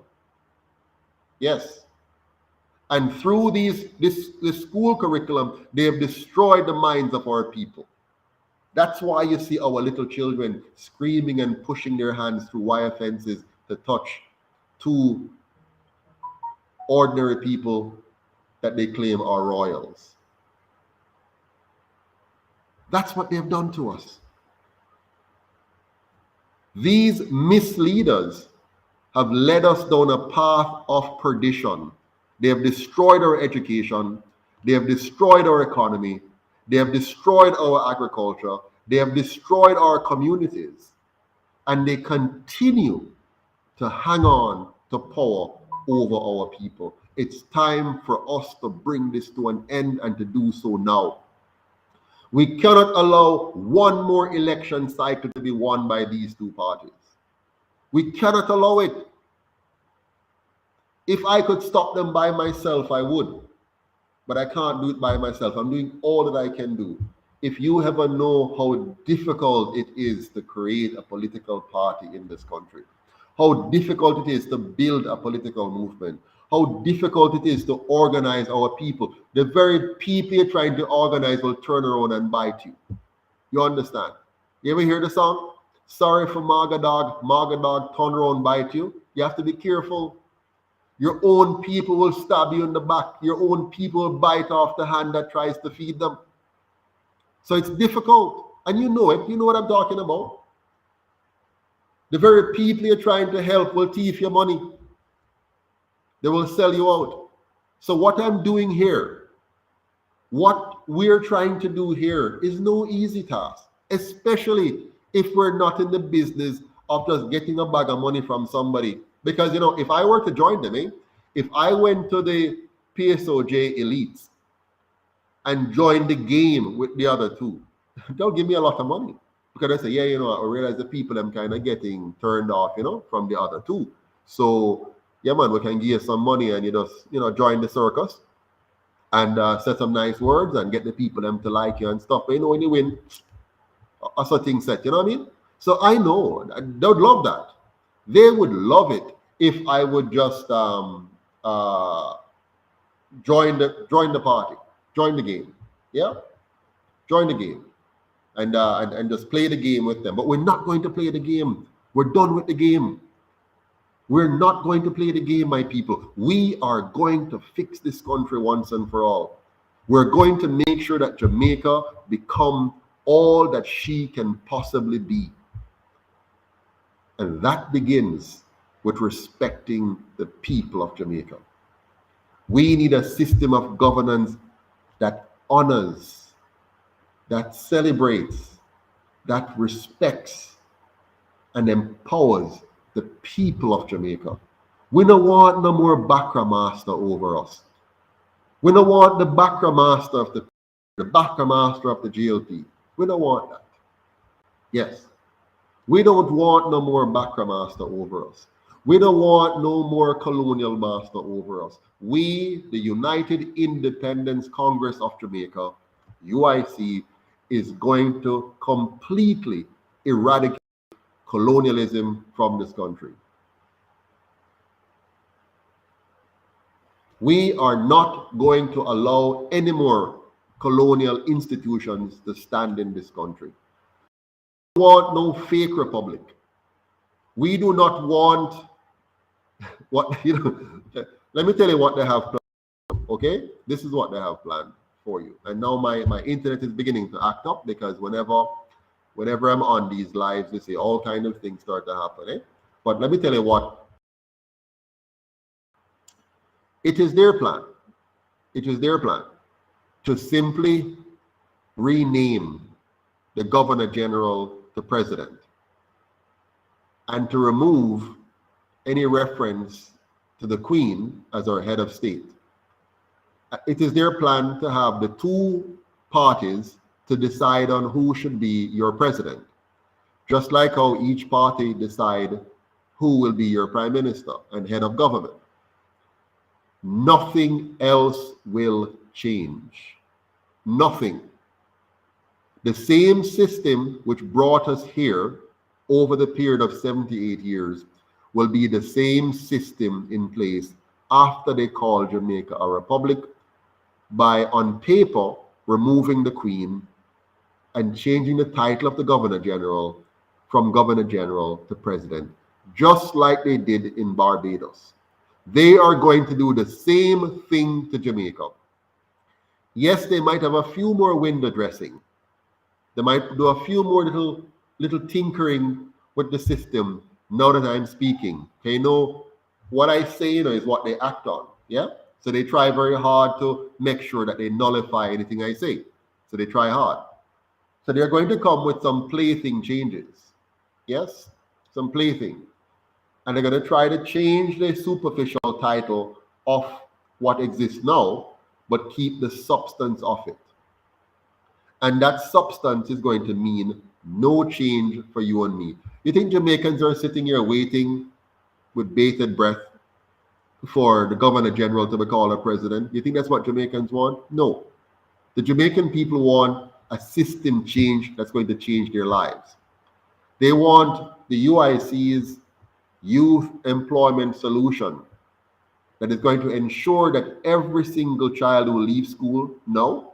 Yes. And through this school curriculum, they have destroyed the minds of our people. That's why you see our little children screaming and pushing their hands through wire fences to touch two ordinary people that they claim are royals. That's what they've done to us. These misleaders have led us down a path of perdition. They have destroyed our education. They have destroyed our economy. They have destroyed our agriculture. They have destroyed our communities. And they continue to hang on to power over our people. It's time for us to bring this to an end and to do so now. We cannot allow one more election cycle to be won by these two parties. We cannot allow it. If I could stop them by myself, I would. But I can't do it by myself. I'm doing all that I can do. If you ever know how difficult it is to create a political party in this country, how difficult it is to build a political movement, how difficult it is to organize our people, the very people you're trying to organize will turn around and bite you. You understand? You ever hear the song? Sorry for Maga Dog, turn around, bite you. You have to be careful. Your own people will stab you in the back. Your own people will bite off the hand that tries to feed them. So it's difficult. And you know it. You know what I'm talking about. The very people you're trying to help will thief your money. They will sell you out. So what I'm doing here, what we're trying to do here is no easy task, especially if we're not in the business of just getting a bag of money from somebody. Because, you know, if I were to join them, if I went to the PSOJ elites and joined the game with the other two, they'll give me a lot of money. Because I say, yeah, you know, I realize the people I'm kind of getting turned off, you know, from the other two. So, yeah, man, we can give you some money and you just, you know, join the circus and say some nice words and get the people them to like you and stuff. But, you know, when you win, a certain set, you know what I mean? So I know they would love that. They would love it if I would just join the party, join the game, yeah, join the game, and just play the game with them. But we're not going to play the game. We're done with the game. We're not going to play the game, my people. We are going to fix this country once and for all. We're going to make sure that Jamaica become all that she can possibly be. And that begins with respecting the people of Jamaica. We need a system of governance that honors, that celebrates, that respects, and empowers the people of Jamaica. We don't want no more Bakra master over us. We don't want the Bakra master of the Bakra master of the GLP. We don't want that. Yes. We don't want no more Bakra master over us. We don't want no more colonial master over us. We, the United Independence Congress of Jamaica, UIC, is going to completely eradicate colonialism from this country. We are not going to allow any more colonial institutions to stand in this country. We want no fake republic. We do not want what, you know, let me tell you what they have planned, okay? This is what they have planned for you. And now my internet is beginning to act up because whenever I'm on these lives, they say all kind of things start to happen, eh? But let me tell you what, it is their plan. It is their plan to simply rename the Governor General to President and to remove any reference to the Queen as our head of state. It is their plan to have the two parties to decide on who should be your president, just like how each party decide who will be your prime minister and head of government. Nothing else will change. Nothing. The same system which brought us here over the period of 78 years will be the same system in place after they call Jamaica a republic by, on paper, removing the Queen and changing the title of the Governor General from Governor General to President, just like they did in Barbados. They are going to do the same thing to Jamaica. Yes, they might have a few more window dressing. They might do a few more little tinkering with the system now that I'm speaking. Okay, know what I say, you know, is what they act on. Yeah. So they try very hard to make sure that they nullify anything I say. So they try hard. So they're going to come with some plaything changes. Yes, some plaything. and they're going to try to change the superficial title of what exists now, but keep the substance of it. And that substance is going to mean no change for you and me. You think Jamaicans are sitting here waiting with bated breath for the Governor General to be called a president? You think that's what Jamaicans want? No. The Jamaican people want a system change that's going to change their lives. They want the UIC's youth employment solution that is going to ensure that every single child who leaves school now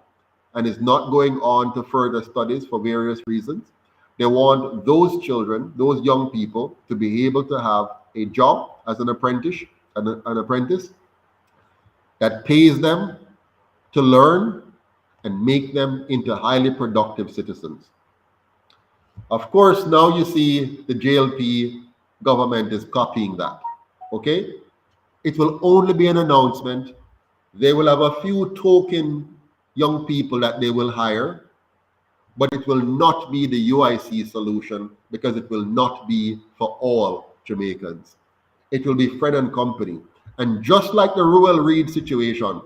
and is not going on to further studies for various reasons, they want those children, those young people, to be able to have a job as an apprentice that pays them to learn and make them into highly productive citizens. Of course, now you see the JLP government is copying that. Okay? It will only be an announcement. They will have a few token young people that they will hire, but it will not be the UIC solution because it will not be for all Jamaicans. It will be Fred and Company. And just like the Ruel Reid situation,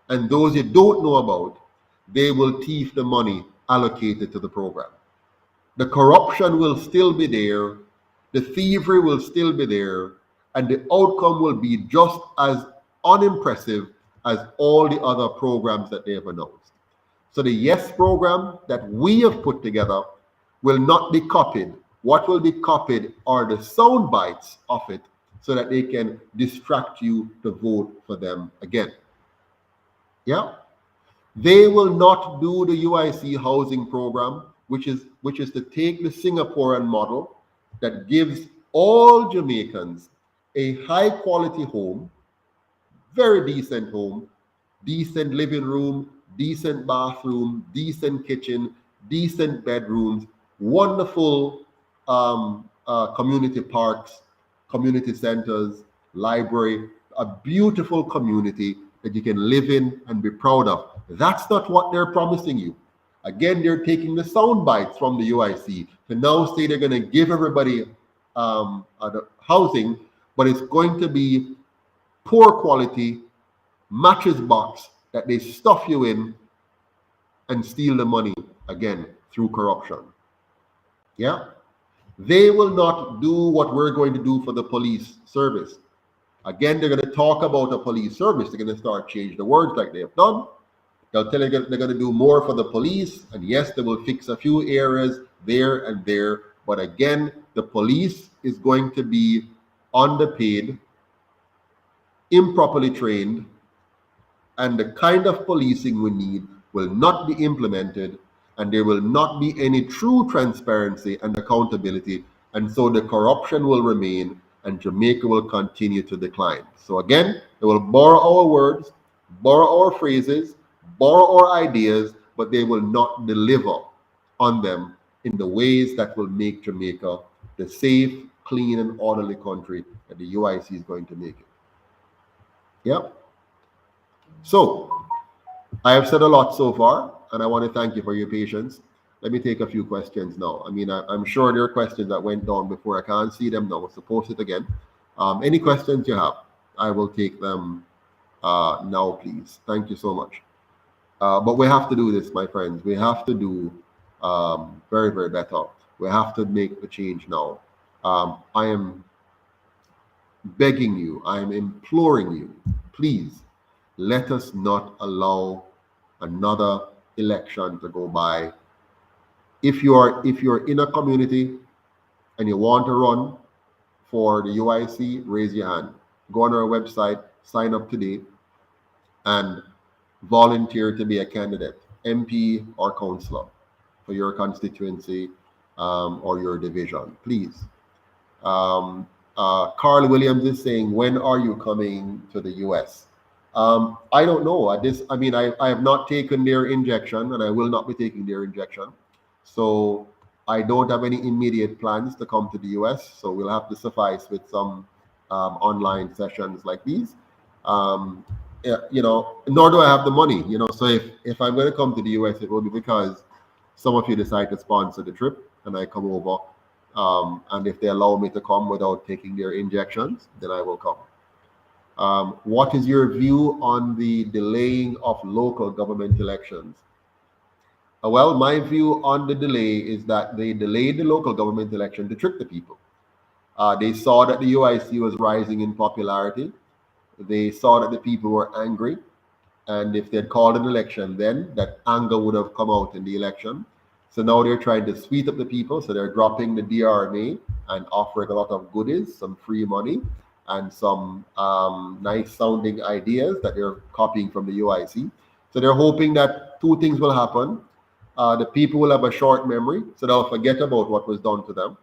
and those you don't know about, they will thief the money allocated to the program. The corruption will still be there, the thievery will still be there, and the outcome will be just as unimpressive as all the other programs that they have announced. So the YES program that we have put together will not be copied. What will be copied are the sound bites of it so that they can distract you to vote for them again. Yeah? They will not do the UIC housing program, which is to take the Singaporean model that gives all Jamaicans a high quality home, very decent home, decent living room, decent bathroom, decent kitchen, decent bedrooms, wonderful community parks, community centers, library, a beautiful community that you can live in and be proud of. That's not what they're promising you. Again, they're taking the sound bites from the UIC to now say they're going to give everybody housing, but it's going to be poor quality mattress box that they stuff you in and steal the money again through corruption. Yeah? They will not do what we're going to do for the police service. Again, they're going to talk about a police service. They're going to start changing the words like they have done. They'll tell you they're going to do more for the police. And yes, they will fix a few areas there and there. But again, the police is going to be underpaid, improperly trained, and the kind of policing we need will not be implemented, and there will not be any true transparency and accountability. And so the corruption will remain, and Jamaica will continue to decline. So again, they will borrow our words, borrow our phrases, borrow our ideas, but they will not deliver on them in the ways that will make Jamaica the safe, clean, and orderly country that the UIC is going to make it. Yeah. So I have said a lot so far, and I want to thank you for your patience. Let me take a few questions now. I mean, I'm sure there are questions that went down before. I can't see them now, so post it again. Any questions you have, I will take them now, please. Thank you so much. But we have to do this, my friends. We have to do very, very better. We have to make the change now. I am begging you, I am imploring you, please, let us not allow another election to go by. If you're in a community and you want to run for the UIC, raise your hand. Go on our website, sign up today, and volunteer to be a candidate, MP or councillor, for your constituency or your division, please. Carl Williams is saying, when are you coming to the US? I don't know. I have not taken their injection, and I will not be taking their injection. So I don't have any immediate plans to come to the US. So we'll have to suffice with some online sessions like these. Nor do I have the money. So if I'm going to come to the US, it will be because some of you decide to sponsor the trip and I come over. And if they allow me to come without taking their injections, then I will come. What is your view on the delaying of local government elections? Well, my view on the delay is that they delayed the local government election to trick the people. They saw that the UIC was rising in popularity. They saw that the people were angry. And if they had called an election then, that anger would have come out in the election. So now they're trying to sweet up the people. So they're dropping the DRMA and offering a lot of goodies, some free money, and some nice sounding ideas that they're copying from the UIC. So they're hoping that two things will happen. The people will have a short memory, so they'll forget about what was done to them,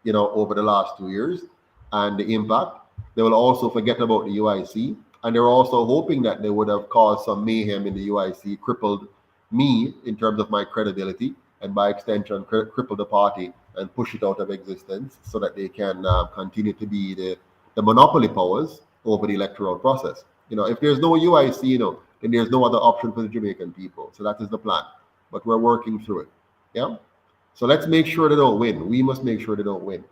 over the last 2 years and the impact. They will also forget about the UIC, and they're also hoping that they would have caused some mayhem in the UIC, crippled me in terms of my credibility, and by extension, cripple the party and push it out of existence so that they can continue to be the monopoly powers over the electoral process. If there's no UIC, then there's no other option for the Jamaican people. So that is the plan. But we're working through it. Yeah. So let's make sure they don't win. We must make sure they don't win.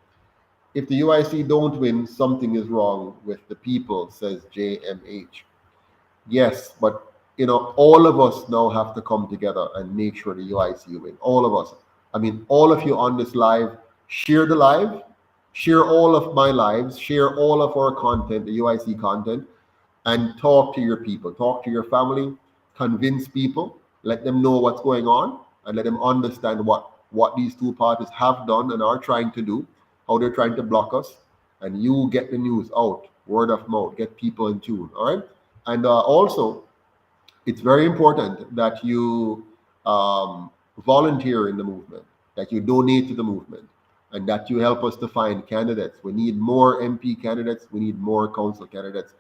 If the UIC don't win, something is wrong with the people, says JMH. Yes, but all of us now have to come together and make sure the UIC win. All of us. I mean, all of you on this live, share the live, share all of my lives, share all of our content, the UIC content, and talk to your people, talk to your family, convince people, let them know what's going on, and let them understand what these two parties have done and are trying to do, how they're trying to block us, and you get the news out, word of mouth, get people in tune, all right? And also, it's very important that you volunteer in the movement, that you donate to the movement, and that you help us to find candidates. We need more MP candidates. We need more council candidates.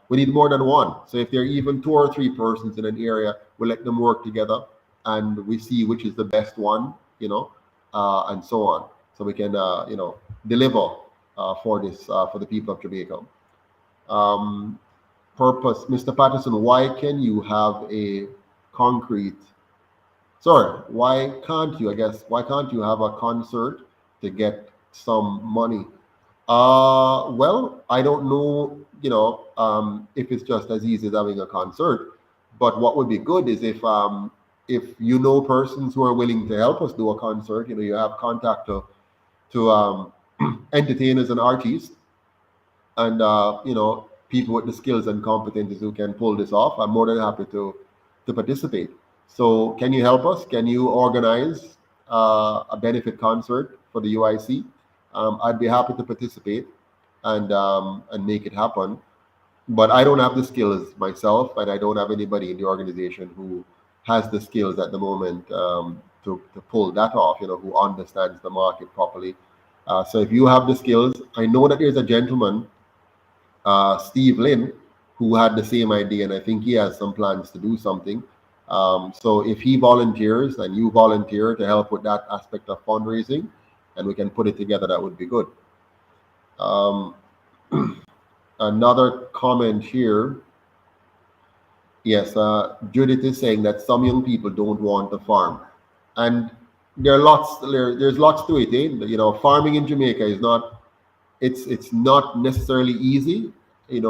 We need more than one. So if there are even 2 or 3 persons in an area, we let them work together, and we see which is the best one, and so on. So we can, deliver for the people of Jamaica. Purpose, Mr. Patterson, why can you have a concrete? Sorry, why can't you have a concert to get some money? Well, I don't know, if it's just as easy as having a concert. But what would be good is if persons who are willing to help us do a concert, you have contact to entertainers and artists, and people with the skills and competencies who can pull this off. I'm more than happy to participate. So can you help us? Can you organize a benefit concert for the UIC? I'd be happy to participate and make it happen. But I don't have the skills myself, and I don't have anybody in the organization who has the skills at the moment to pull that off, who understands the market properly. So if you have the skills, I know that there's a gentleman, Steve Lynn, who had the same idea, and I think he has some plans to do something. So if he volunteers and you volunteer to help with that aspect of fundraising, and we can put it together, that would be good. Another comment here. Yes, Judith is saying that some young people don't want to farm, and there's lots to it. Farming in Jamaica is not, it's not necessarily easy. When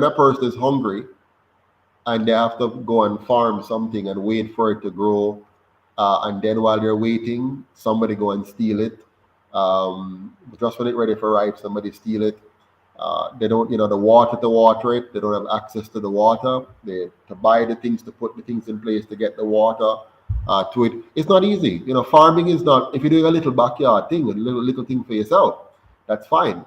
a person is hungry and they have to go and farm something and wait for it to grow, and then while they're waiting, somebody go and steal it. Just when it's ready for ripe, somebody steal it. They don't, the water to water it. They don't have access to the water. They to buy the things, to put the things in place to get the water to it. It's not easy. Farming is not. If you're doing a little backyard thing, a little thing for yourself, that's fine.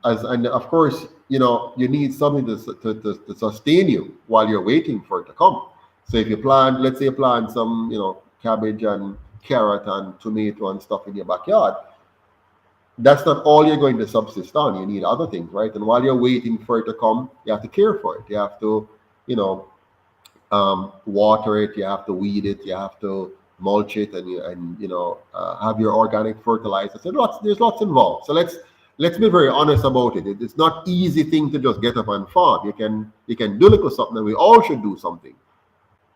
And of course, you need something to sustain you while you're waiting for it to come. So if you plant, let's say you plant some, cabbage and carrot and tomato and stuff in your backyard, that's not all you're going to subsist on. You need other things, right? And while you're waiting for it to come, you have to care for it. You have to, water it. You have to weed it. You have to mulch it, and have your organic fertilizer. So there's lots involved. So let's be very honest about it. It's not easy thing to just get up and farm. You can do little something, and we all should do something.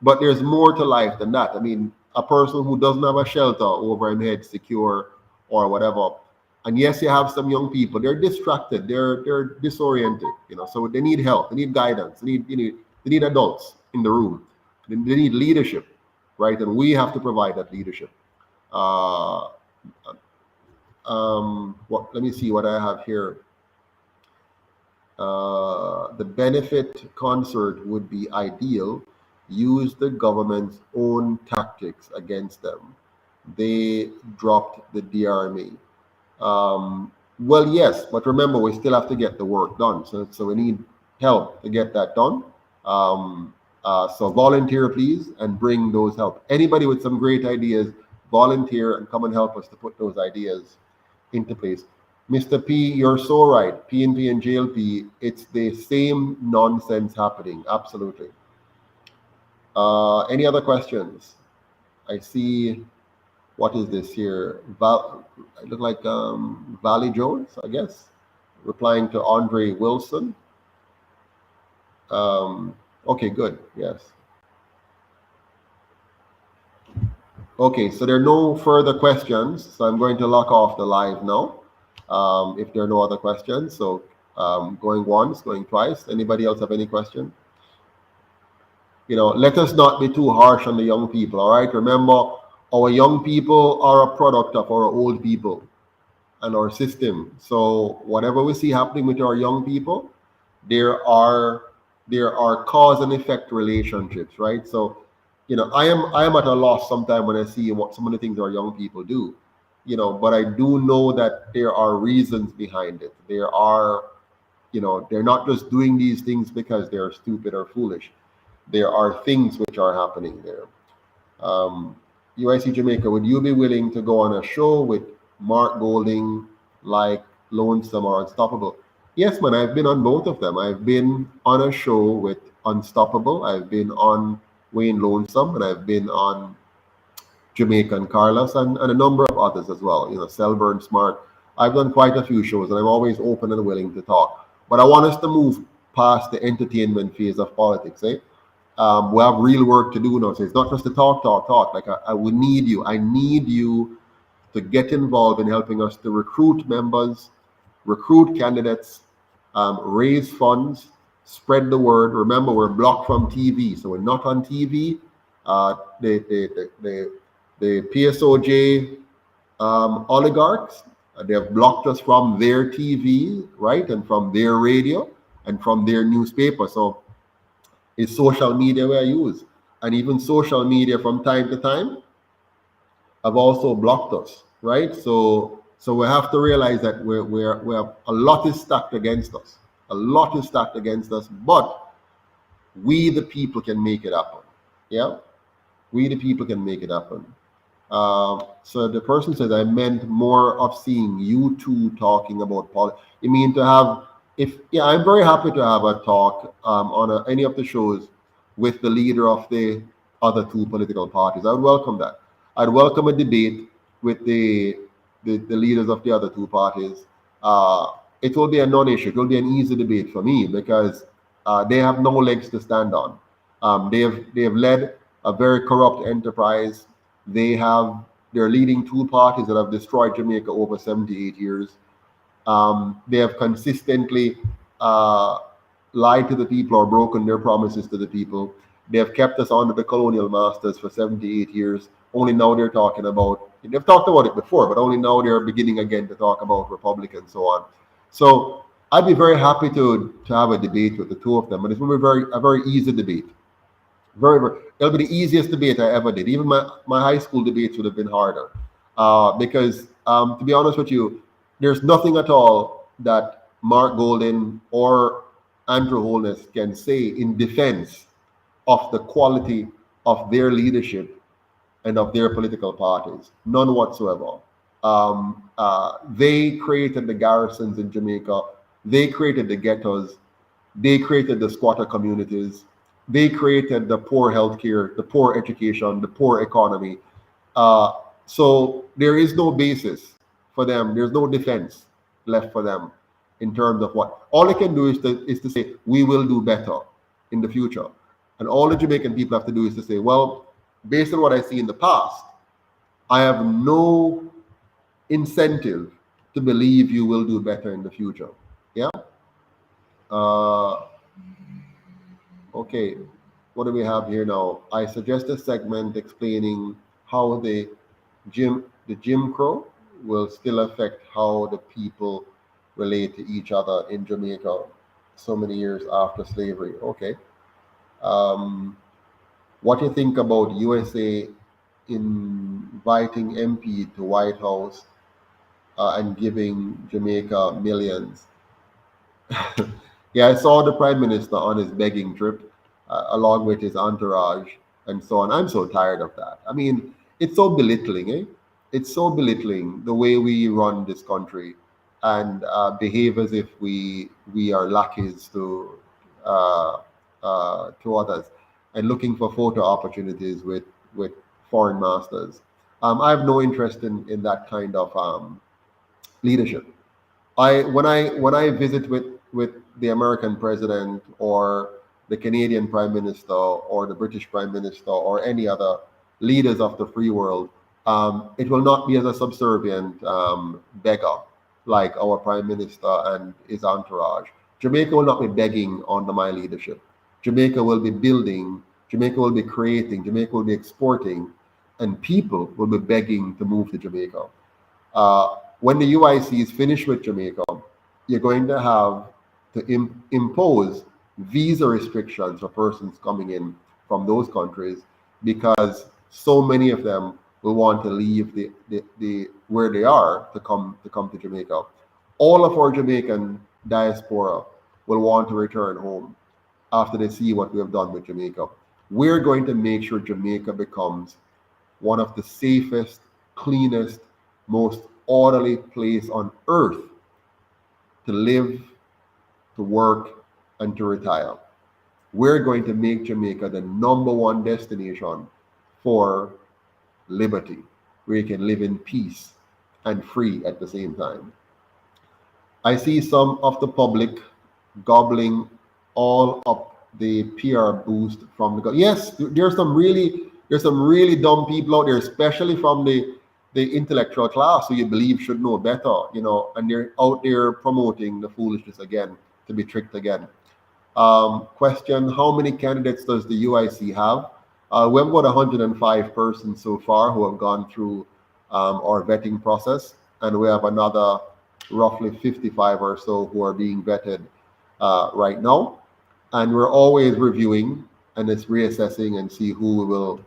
But there's more to life than that. I mean, a person who doesn't have a shelter over him head secure or whatever. And yes, you have some young people, they're distracted, they're disoriented, so they need help, they need guidance, they need adults in the room, they need leadership, right? And we have to provide that leadership. Let me see what I have here. The benefit concert would be ideal. Use the government's own tactics against them. They dropped the DRMA. Well, yes, but remember, we still have to get the work done. So we need help to get that done. So volunteer, please, and bring those help. Anybody with some great ideas, volunteer and come and help us to put those ideas into place. Mr. P, you're so right. PNP and JLP, it's the same nonsense happening. Absolutely. Any other questions? I see, what is this here? It look like Valley Jones, I guess, replying to Andre Wilson. Okay, good. Yes. Okay, so there are no further questions. So I'm going to lock off the live now. If there are no other questions, so going once, going twice. Anybody else have any question? Let us not be too harsh on the young people, all right? Remember, our young people are a product of our old people and our system. So whatever we see happening with our young people, there are cause and effect relationships, right? So, I am at a loss sometimes when I see what some of the things our young people do. But I do know that there are reasons behind it. There are, they're not just doing these things because they're stupid or foolish. There are things which are happening there. Uic Jamaica, would you be willing to go on a show with Mark Golding, like Lonesome or Unstoppable? Yes, man, I've been on both of them. I've been on a show with Unstoppable. I've been on Wayne Lonesome, and I've been on Jamaica and Carlos, and a number of others as well. Selburn Smart. I've done quite a few shows, and I'm always open and willing to talk. But I want us to move past the entertainment phase of politics. We have real work to do now. So it's not just to talk. Like I will need you. I need you to get involved in helping us to recruit members, recruit candidates, raise funds, spread the word. Remember, we're blocked from TV, so we're not on TV. The PSOJ oligarchs, they have blocked us from their TV, right, and from their radio and from their newspaper. So it's social media we use, and even social media from time to time have also blocked us, right? So we have to realize that we have a lot is stacked against us. A lot is stacked against us, but we the people can make it happen. Yeah, we the people can make it happen. So the person says, I meant more of seeing you two talking about politics. You mean to have, I'm very happy to have a talk on any of the shows with the leader of the other two political parties. I would welcome that. I'd welcome a debate with the leaders of the other two parties. It will be a non-issue. It will be an easy debate for me because they have no legs to stand on. They have led a very corrupt enterprise. They're leading two parties that have destroyed Jamaica over 78 years. They have consistently lied to the people or broken their promises to the people. They have kept us under the colonial masters for 78 years. Only now they've talked about it before, but only now they're beginning again to talk about republic and so on. So I'd be very happy to have a debate with the two of them, and it's going to be a very easy debate. It'll be the easiest debate I ever did. Even my high school debates would have been harder because, to be honest with you, there's nothing at all that Mark Golding or Andrew Holness can say in defense of the quality of their leadership and of their political parties. None whatsoever. They created the garrisons in Jamaica. They created the ghettos. They created the squatter communities. They created the poor healthcare, the poor education, the poor economy. So there is no basis for them. There's no defense left for them in terms of what. All they can do is to say, we will do better in the future. And all the Jamaican people have to do is to say, well, based on what I see in the past, I have no incentive to believe you will do better in the future. Yeah. Uh, okay. What do we have here now? I suggest a segment explaining how the Jim Crow will still affect how the people relate to each other in Jamaica so many years after slavery. Okay. Um, what do you think about USA inviting MP to White House and giving Jamaica millions? Yeah, I saw the prime minister on his begging trip, along with his entourage and so on. I'm so tired of that. I mean, it's so belittling, eh? It's so belittling the way we run this country and behave as if we are lackeys uh, to others and looking for photo opportunities with foreign masters. I have no interest in that kind of leadership. When I visit with the American president or the Canadian prime minister or the British prime minister or any other leaders of the free world, it will not be as a subservient beggar like our prime minister and his entourage. Jamaica will not be begging under my leadership. Jamaica will be building. Jamaica will be creating. Jamaica will be exporting, and people will be begging to move to Jamaica. When the UIC is finished with Jamaica, you're going to have to impose visa restrictions for persons coming in from those countries because so many of them will want to leave the where they are to come to Jamaica. All of our Jamaican diaspora will want to return home after they see what we have done with Jamaica. We're going to make sure Jamaica becomes one of the safest, cleanest, most orderly place on earth to live, to work, and to retire. We're going to make Jamaica the number one destination for liberty, where you can live in peace and free at the same time. I see some of the public gobbling all up the PR boost from the yes. There's some really dumb people out there, especially from the intellectual class who you believe should know better, and they're out there promoting the foolishness again to be tricked again. Question: how many candidates does the UIC have? We have about 105 persons so far who have gone through our vetting process, and we have another roughly 55 or so who are being vetted right now. And we're always reviewing and it's reassessing and see who we will,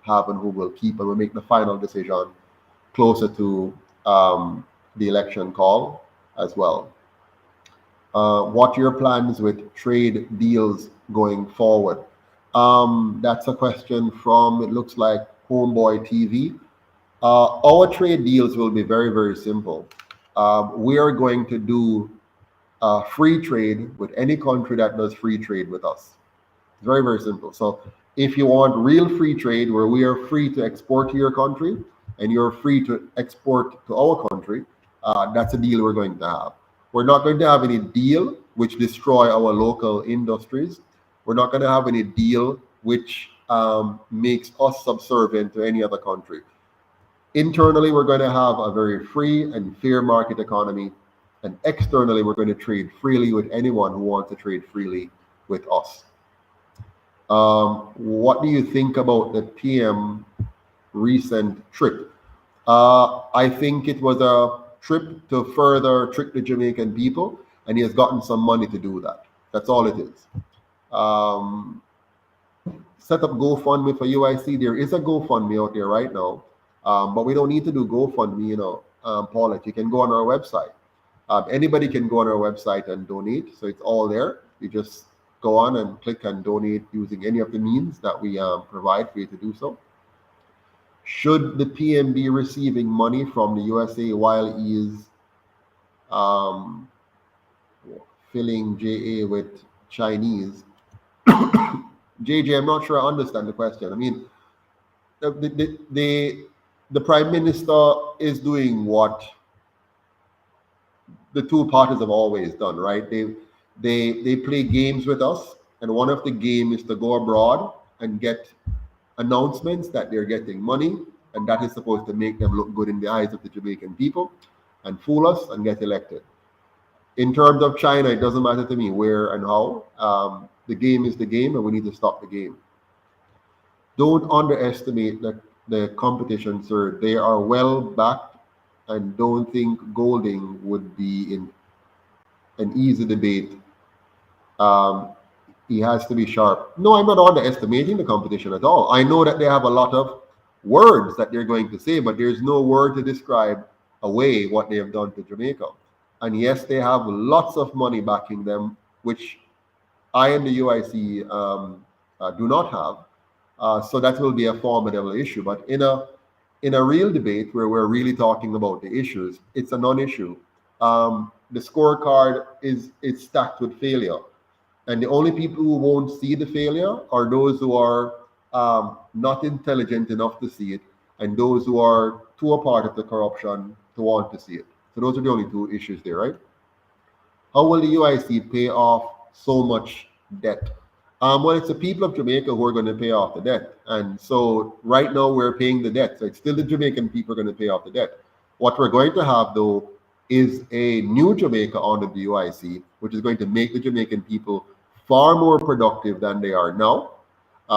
have and who we'll keep, and we'll make the final decision closer to the election call as well. What are your plans with trade deals going forward? That's a question from, it looks like, Homeboy TV. Our trade deals will be very, very simple. We are going to do free trade with any country that does free trade with us. It's very, very simple. So if you want real free trade where we are free to export to your country and you're free to export to our country, that's a deal we're going to have. We're not going to have any deal which destroy our local industries. We're not going to have any deal which makes us subservient to any other country. Internally, we're going to have a very free and fair market economy. And externally, we're going to trade freely with anyone who wants to trade freely with us. What do you think about the PM recent trip? I think it was a trip to further trick the Jamaican people, and he has gotten some money to do that. That's all it is. Set up GoFundMe for UIC. There is a GoFundMe out there right now, but we don't need to do GoFundMe, Paulette. You can go on our website. Anybody can go on our website and donate, so it's all there. You just go on and click and donate using any of the means that we provide for you to do so. Should the PM be receiving money from the USA while he is filling JA with Chinese? JJ, I'm not sure I understand the question. I mean, the Prime Minister is doing what the two parties have always done, right? They play games with us, and one of the games is to go abroad and get announcements that they're getting money, and that is supposed to make them look good in the eyes of the Jamaican people and fool us and get elected. In terms of China, it doesn't matter to me where and how. The game is the game, and we need to stop the game. Don't underestimate the competition, sir. They are well backed, and don't think Golding would be in an easy debate. Um, he has to be sharp. No, I'm not underestimating the competition at all. I know that they have a lot of words that they're going to say, but there's no word to describe away what they have done to Jamaica. And yes, they have lots of money backing them, which I and the UIC do not have. So that will be a formidable issue. But in a real debate where we're really talking about the issues, it's a non-issue. The scorecard is stacked with failure, and the only people who won't see the failure are those who are not intelligent enough to see it, and those who are too a part of the corruption to want to see it. So those are the only two issues there, right? How will the UIC pay off so much debt? Well, it's the people of Jamaica who are going to pay off the debt. And so right now we're paying the debt. So it's still the Jamaican people are going to pay off the debt. What we're going to have, though, is a new Jamaica under the UIC, which is going to make the Jamaican people far more productive than they are now,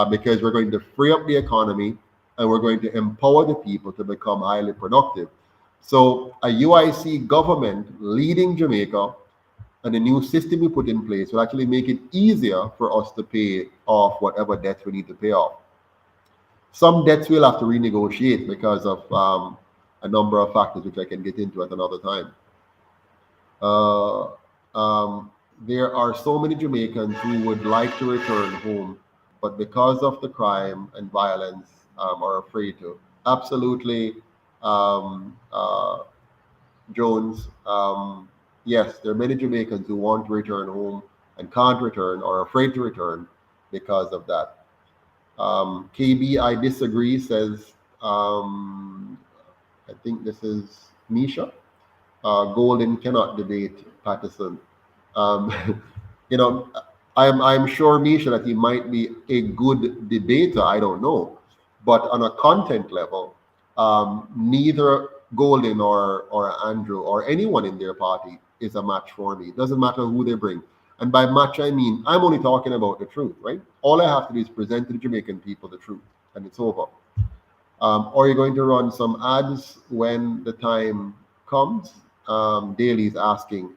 because we're going to free up the economy and we're going to empower the people to become highly productive. So a UIC government leading Jamaica and the new system we put in place will actually make it easier for us to pay off whatever debts we need to pay off. Some debts we'll have to renegotiate because of a number of factors which I can get into at another time. There are so many Jamaicans who would like to return home, but because of the crime and violence, are afraid to. Absolutely, Jones. Yes, there are many Jamaicans who want to return home and can't return or are afraid to return because of that. KB, I disagree, says, I think this is Misha. Golden cannot debate Patterson. Um, you know, I'm sure, Misha, that he might be a good debater. I don't know. But on a content level, neither Golden or Andrew or anyone in their party is a match for me. It doesn't matter who they bring. And by match, I mean, I'm only talking about the truth, right? All I have to do is present to the Jamaican people the truth, and it's over. Or you're going to run some ads when the time comes. Daly is asking.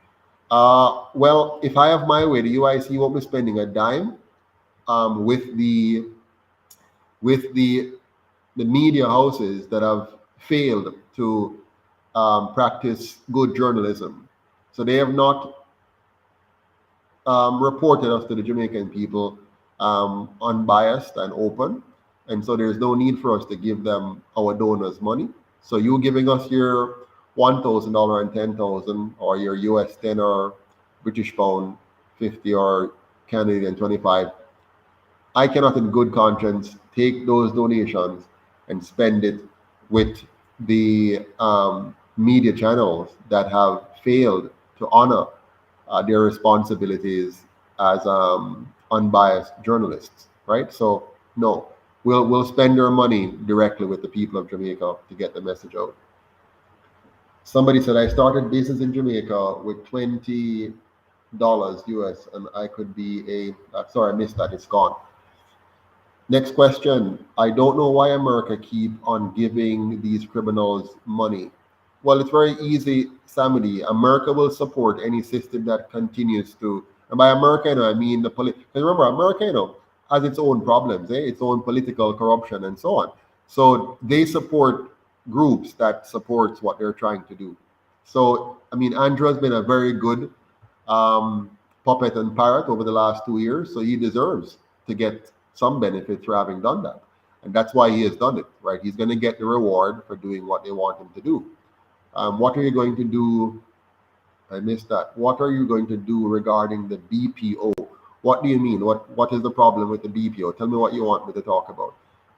Well, if I have my way, the UIC won't be spending a dime with the media houses that have failed to practice good journalism. So they have not reported us to the Jamaican people unbiased and open. And so there's no need for us to give them our donors money. So you giving us your $1,000 and 10,000, or your US 10 or British pound 50 or Canadian 25, I cannot in good conscience take those donations and spend it with the media channels that have failed to honor their responsibilities as unbiased journalists, right? So no, we'll spend our money directly with the people of Jamaica to get the message out. Somebody said, I started business in Jamaica with $20 US, and I could be sorry, I missed that. It's gone. Next question. I don't know why America keep on giving these criminals money. Well, it's very easy, Samity. America will support any system that continues to, and by America, I mean the because remember, America, has its own problems, its own political corruption and so on. So they support groups that supports what they're trying to do. So, I mean, Andrew has been a very good puppet and parrot over the last 2 years, so he deserves to get some benefits for having done that. And that's why he has done it, right? He's going to get the reward for doing what they want him to do. What are you going to do? I missed that. What are you going to do regarding the BPO? What do you mean? What is the problem with the BPO? Tell me what you want me to talk about.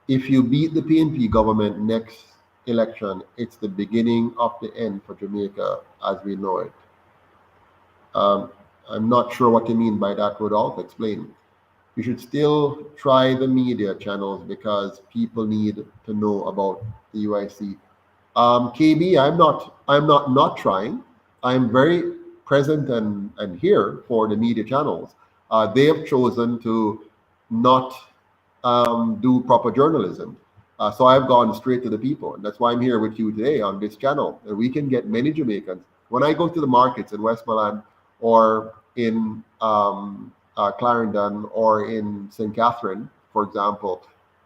If you beat the PNP government next election, it's the beginning of the end for Jamaica as we know it. I'm not sure what you mean by that, Rodolph. Explain. you should still try the media channels because people need to know about the UIC. KB, I'm not trying. I'm very present and here for the media channels. They have chosen to not do proper journalism. So I've gone straight to the people, and that's why I'm here with you today on this channel. And we can get many Jamaicans. When I go to the markets in Westmoreland or in Clarendon or in St. Catherine, for example,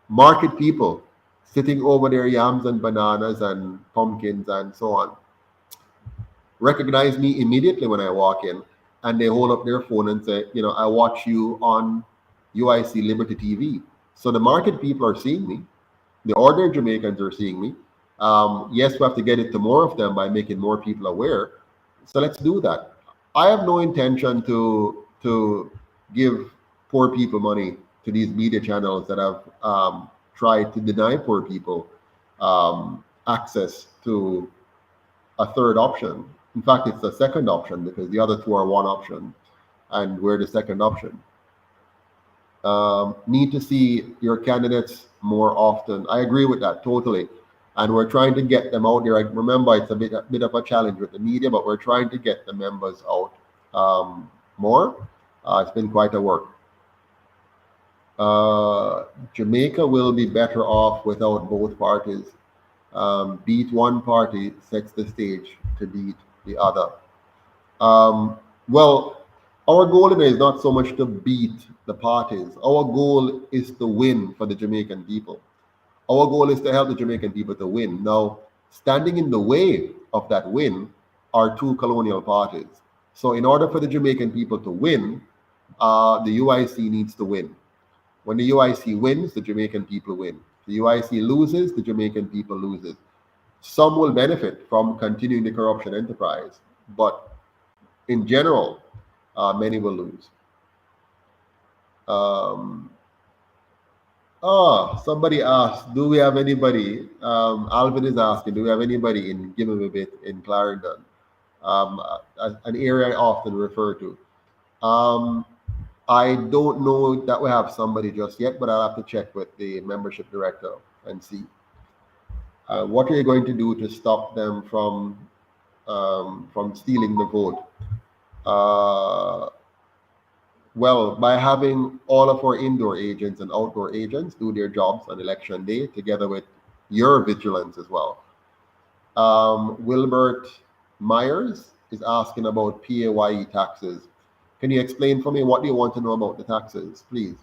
market people sitting over their yams and bananas and pumpkins and so on recognize me immediately when I walk in, and they hold up their phone and say, I watch you on UIC Liberty TV. So the market people are seeing me. The ordinary Jamaicans are seeing me. Yes, we have to get it to more of them by making more people aware. So let's do that. I have no intention to give poor people money to these media channels that have tried to deny poor people access to a third option. In fact, it's the second option because the other two are one option, and we're the second option. Need to see your candidates more often. I agree with that totally, and we're trying to get them out there. Remember, it's a bit of a challenge with the media, but we're trying to get the members out more. It's been quite a work. Jamaica will be better off without both parties. Beat one party sets the stage to beat the other. Well, our goal today is not so much to beat the parties. Our goal is to win for the Jamaican people. Our goal is to help the Jamaican people to win. Now, standing in the way of that win are two colonial parties. So in order for the Jamaican people to win, the UIC needs to win. When the UIC wins, the Jamaican people win. The UIC loses, the Jamaican people loses. Some will benefit from continuing the corruption enterprise, but in general, many will lose. Somebody asked, do we have anybody? Alvin is asking, do we have anybody in Give 'em a Bit in Clarendon? An area I often refer to. I don't know that we have somebody just yet, but I'll have to check with the membership director and see. What are you going to do to stop them from stealing the vote? Well, by having all of our indoor agents and outdoor agents do their jobs on election day, together with your vigilance as well. Wilbert Myers is asking about PAYE taxes. Can you explain for me what do you want to know about the taxes, please?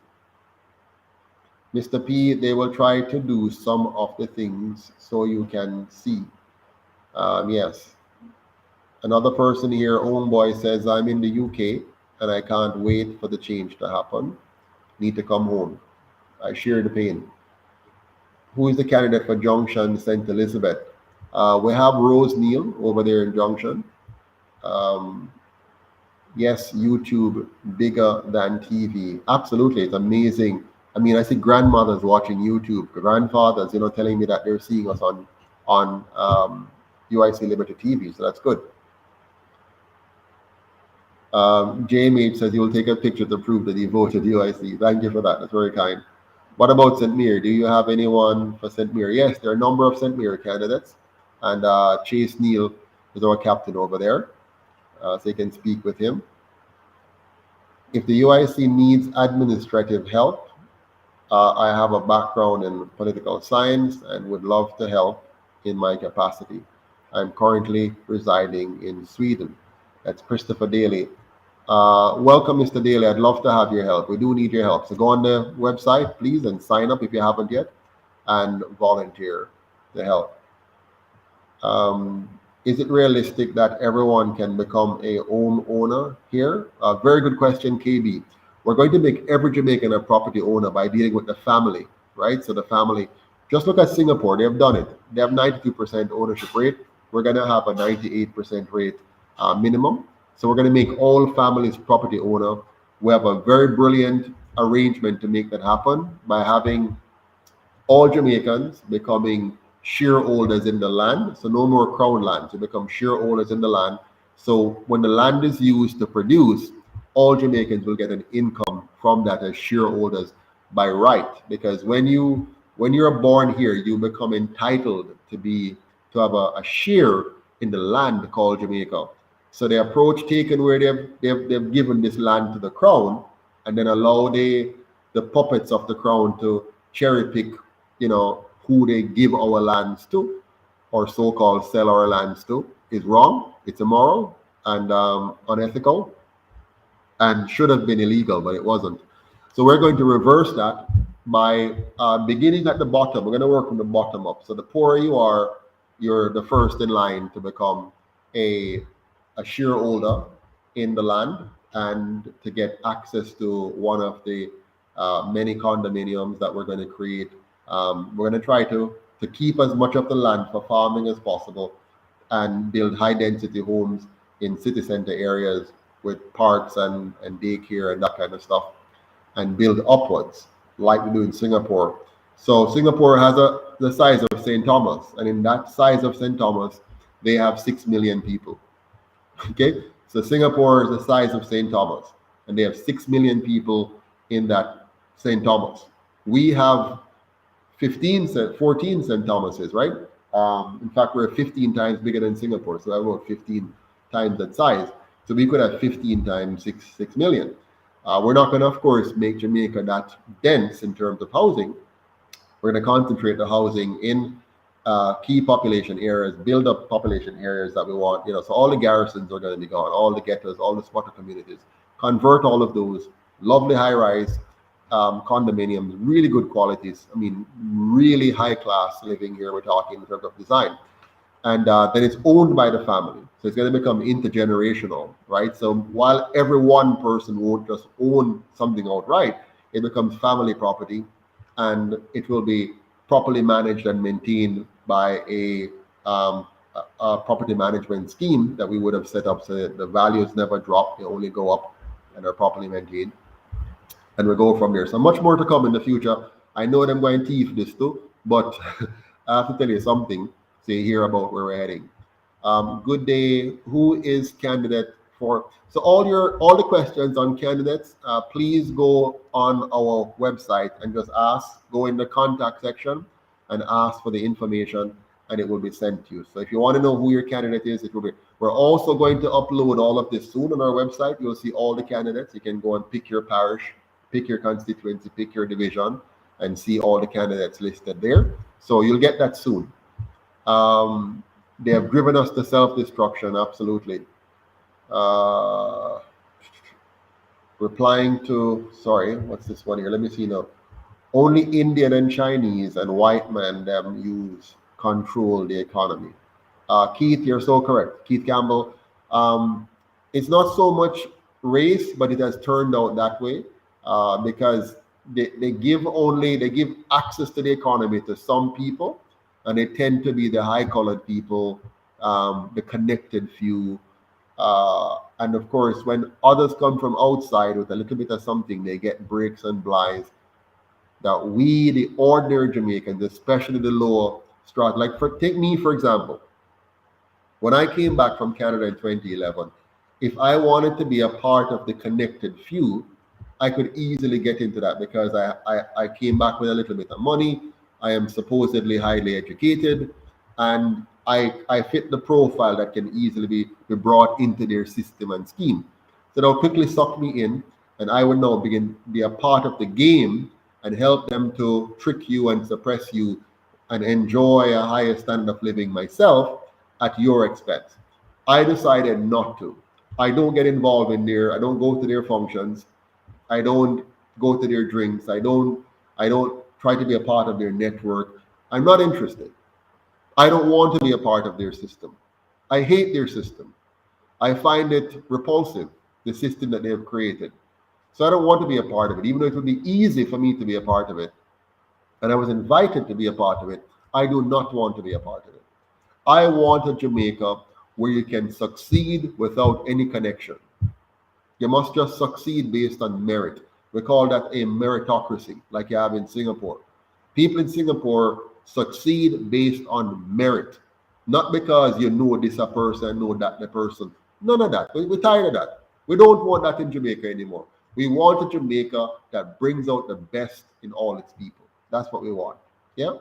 Mr. P, they will try to do some of the things so you can see. Yes. Another person here, Homeboy, says, I'm in the UK and I can't wait for the change to happen. Need to come home. I share the pain. Who is the candidate for Junction St. Elizabeth? We have Rose Neal over there in Junction. Yes, YouTube bigger than TV. Absolutely, it's amazing. I mean, I see grandmothers watching YouTube, grandfathers, telling me that they're seeing us on UIC Liberty TV. So that's good. Jamie says he will take a picture to prove that he voted UIC. Thank you for that. That's very kind. What about St. Mary? Do you have anyone for St. Mary? Yes, there are a number of St. Mary candidates, and Chase Neal is our captain over there. So you can speak with him. If the UIC needs administrative help, I have a background in political science and would love to help in my capacity. I'm currently residing in Sweden. That's Christopher Daly. Welcome, Mr. Daly. I'd love to have your help. We do need your help. So go on the website, please, and sign up if you haven't yet, and volunteer to help. Is it realistic that everyone can become a home owner here? Very good question, KB. We're going to make every Jamaican a property owner by dealing with the family, right? So the family, just look at Singapore. They have done it. They have 92% ownership rate. We're going to have a 98% rate minimum. So we're going to make all families property owner. We have a very brilliant arrangement to make that happen by having all Jamaicans becoming shareholders in the land. So no more crown land. You become shareholders in the land. So when the land is used to produce, all Jamaicans will get an income from that as shareholders by right, because when you're born here, you become entitled to have a share in the land called Jamaica. So the approach taken where they've given this land to the crown and then allow the puppets of the crown to cherry pick, who they give our lands to, or so-called sell our lands to, is wrong. It's immoral and unethical, and should have been illegal, but it wasn't. So we're going to reverse that by beginning at the bottom. We're going to work from the bottom up. So the poorer you are, you're the first in line to become a shareholder in the land and to get access to one of the many condominiums that we're going to create. We're going to try to keep as much of the land for farming as possible and build high density homes in city center areas with parks and daycare and that kind of stuff, and build upwards like we do in Singapore. So Singapore has the size of St. Thomas, and in that size of St. Thomas, they have 6 million people. Okay, so Singapore is the size of St. Thomas, and they have 6 million people in that St. Thomas. We have 14 St. Thomases, right? In fact, we're 15 times bigger than Singapore, so about 15 times that size. So we could have 15 times 6 million. We're not going to, of course, make Jamaica that dense in terms of housing. We're going to concentrate the housing in key population areas, build up population areas that we want. So all the garrisons are going to be gone, all the ghettos, all the squatter communities. Convert all of those lovely high-rise condominiums, really good qualities. I mean, really high-class living here. We're talking in terms of design. And then it's owned by the family. So it's going to become intergenerational, right? So while every one person won't just own something outright, it becomes family property, and it will be properly managed and maintained by a property management scheme that we would have set up so that the values never drop, they only go up and are properly maintained. And we'll go from there. So much more to come in the future. I know that I'm going to tease this too, but I have to tell you something. Say here about where we're heading. Good day. Who is candidate for? So all the questions on candidates, please go on our website and just ask. Go in the contact section and ask for the information, and it will be sent to you. So if you want to know who your candidate is, it will be. We're also going to upload all of this soon on our website. You'll see all the candidates. You can go and pick your parish, pick your constituency, pick your division, and see all the candidates listed there. So you'll get that soon. They have driven us to self-destruction, absolutely. Replying to, sorry, what's this one here? Let me see now. Only Indian and Chinese and white men them use control the economy. Keith, you're so correct. Keith Campbell. It's not so much race, but it has turned out that way because they give access to the economy to some people, and they tend to be the high-colored people, the connected few. And of course, when others come from outside with a little bit of something, they get breaks and blights that we, the ordinary Jamaicans, especially the lower strata, take me, for example. When I came back from Canada in 2011, if I wanted to be a part of the connected few, I could easily get into that because I came back with a little bit of money. I am supposedly highly educated, and I fit the profile that can easily be brought into their system and scheme. So they'll quickly suck me in, and I would now be a part of the game and help them to trick you and suppress you and enjoy a higher standard of living myself at your expense. I decided not to. I don't get involved in I don't go to their functions. I don't go to their drinks. I don't try to be a part of their network. I'm not interested. I don't want to be a part of their system. I hate their system. I find it repulsive, the system that they have created. So I don't want to be a part of it, even though it would be easy for me to be a part of it. And I was invited to be a part of it. I do not want to be a part of it. I want a Jamaica where you can succeed without any connection. You must just succeed based on merit. We call that a meritocracy, like you have in Singapore. People in Singapore succeed based on merit, not because you know this a person, know that the person. None of that. We're tired of that. We don't want that in Jamaica anymore. We want a Jamaica that brings out the best in all its people. That's what we want. Yeah.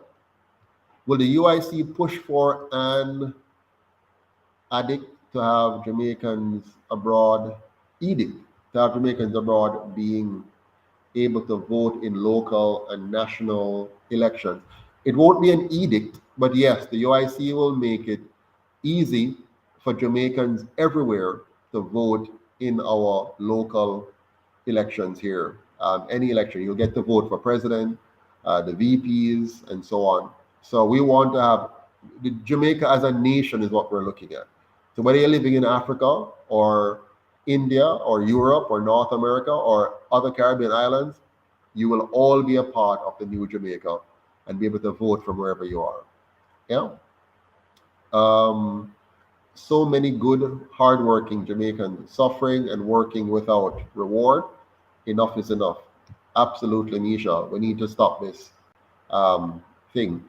Will the UIC push for an edict to have Jamaicans abroad, edict to have Jamaicans abroad being able to vote in local and national elections? It won't be an edict, but yes, the UIC will make it easy for Jamaicans everywhere to vote in our local elections here. Any election, you'll get to vote for president, the VPs, and so on. So we want to have the Jamaica as a nation is what we're looking at. So whether you're living in Africa or India or Europe or North America or other Caribbean islands, you will all be a part of the new Jamaica and be able to vote from wherever you are. Yeah. So many good, hardworking Jamaicans suffering and working without reward. Enough is enough. Absolutely, Misha. We need to stop this thing.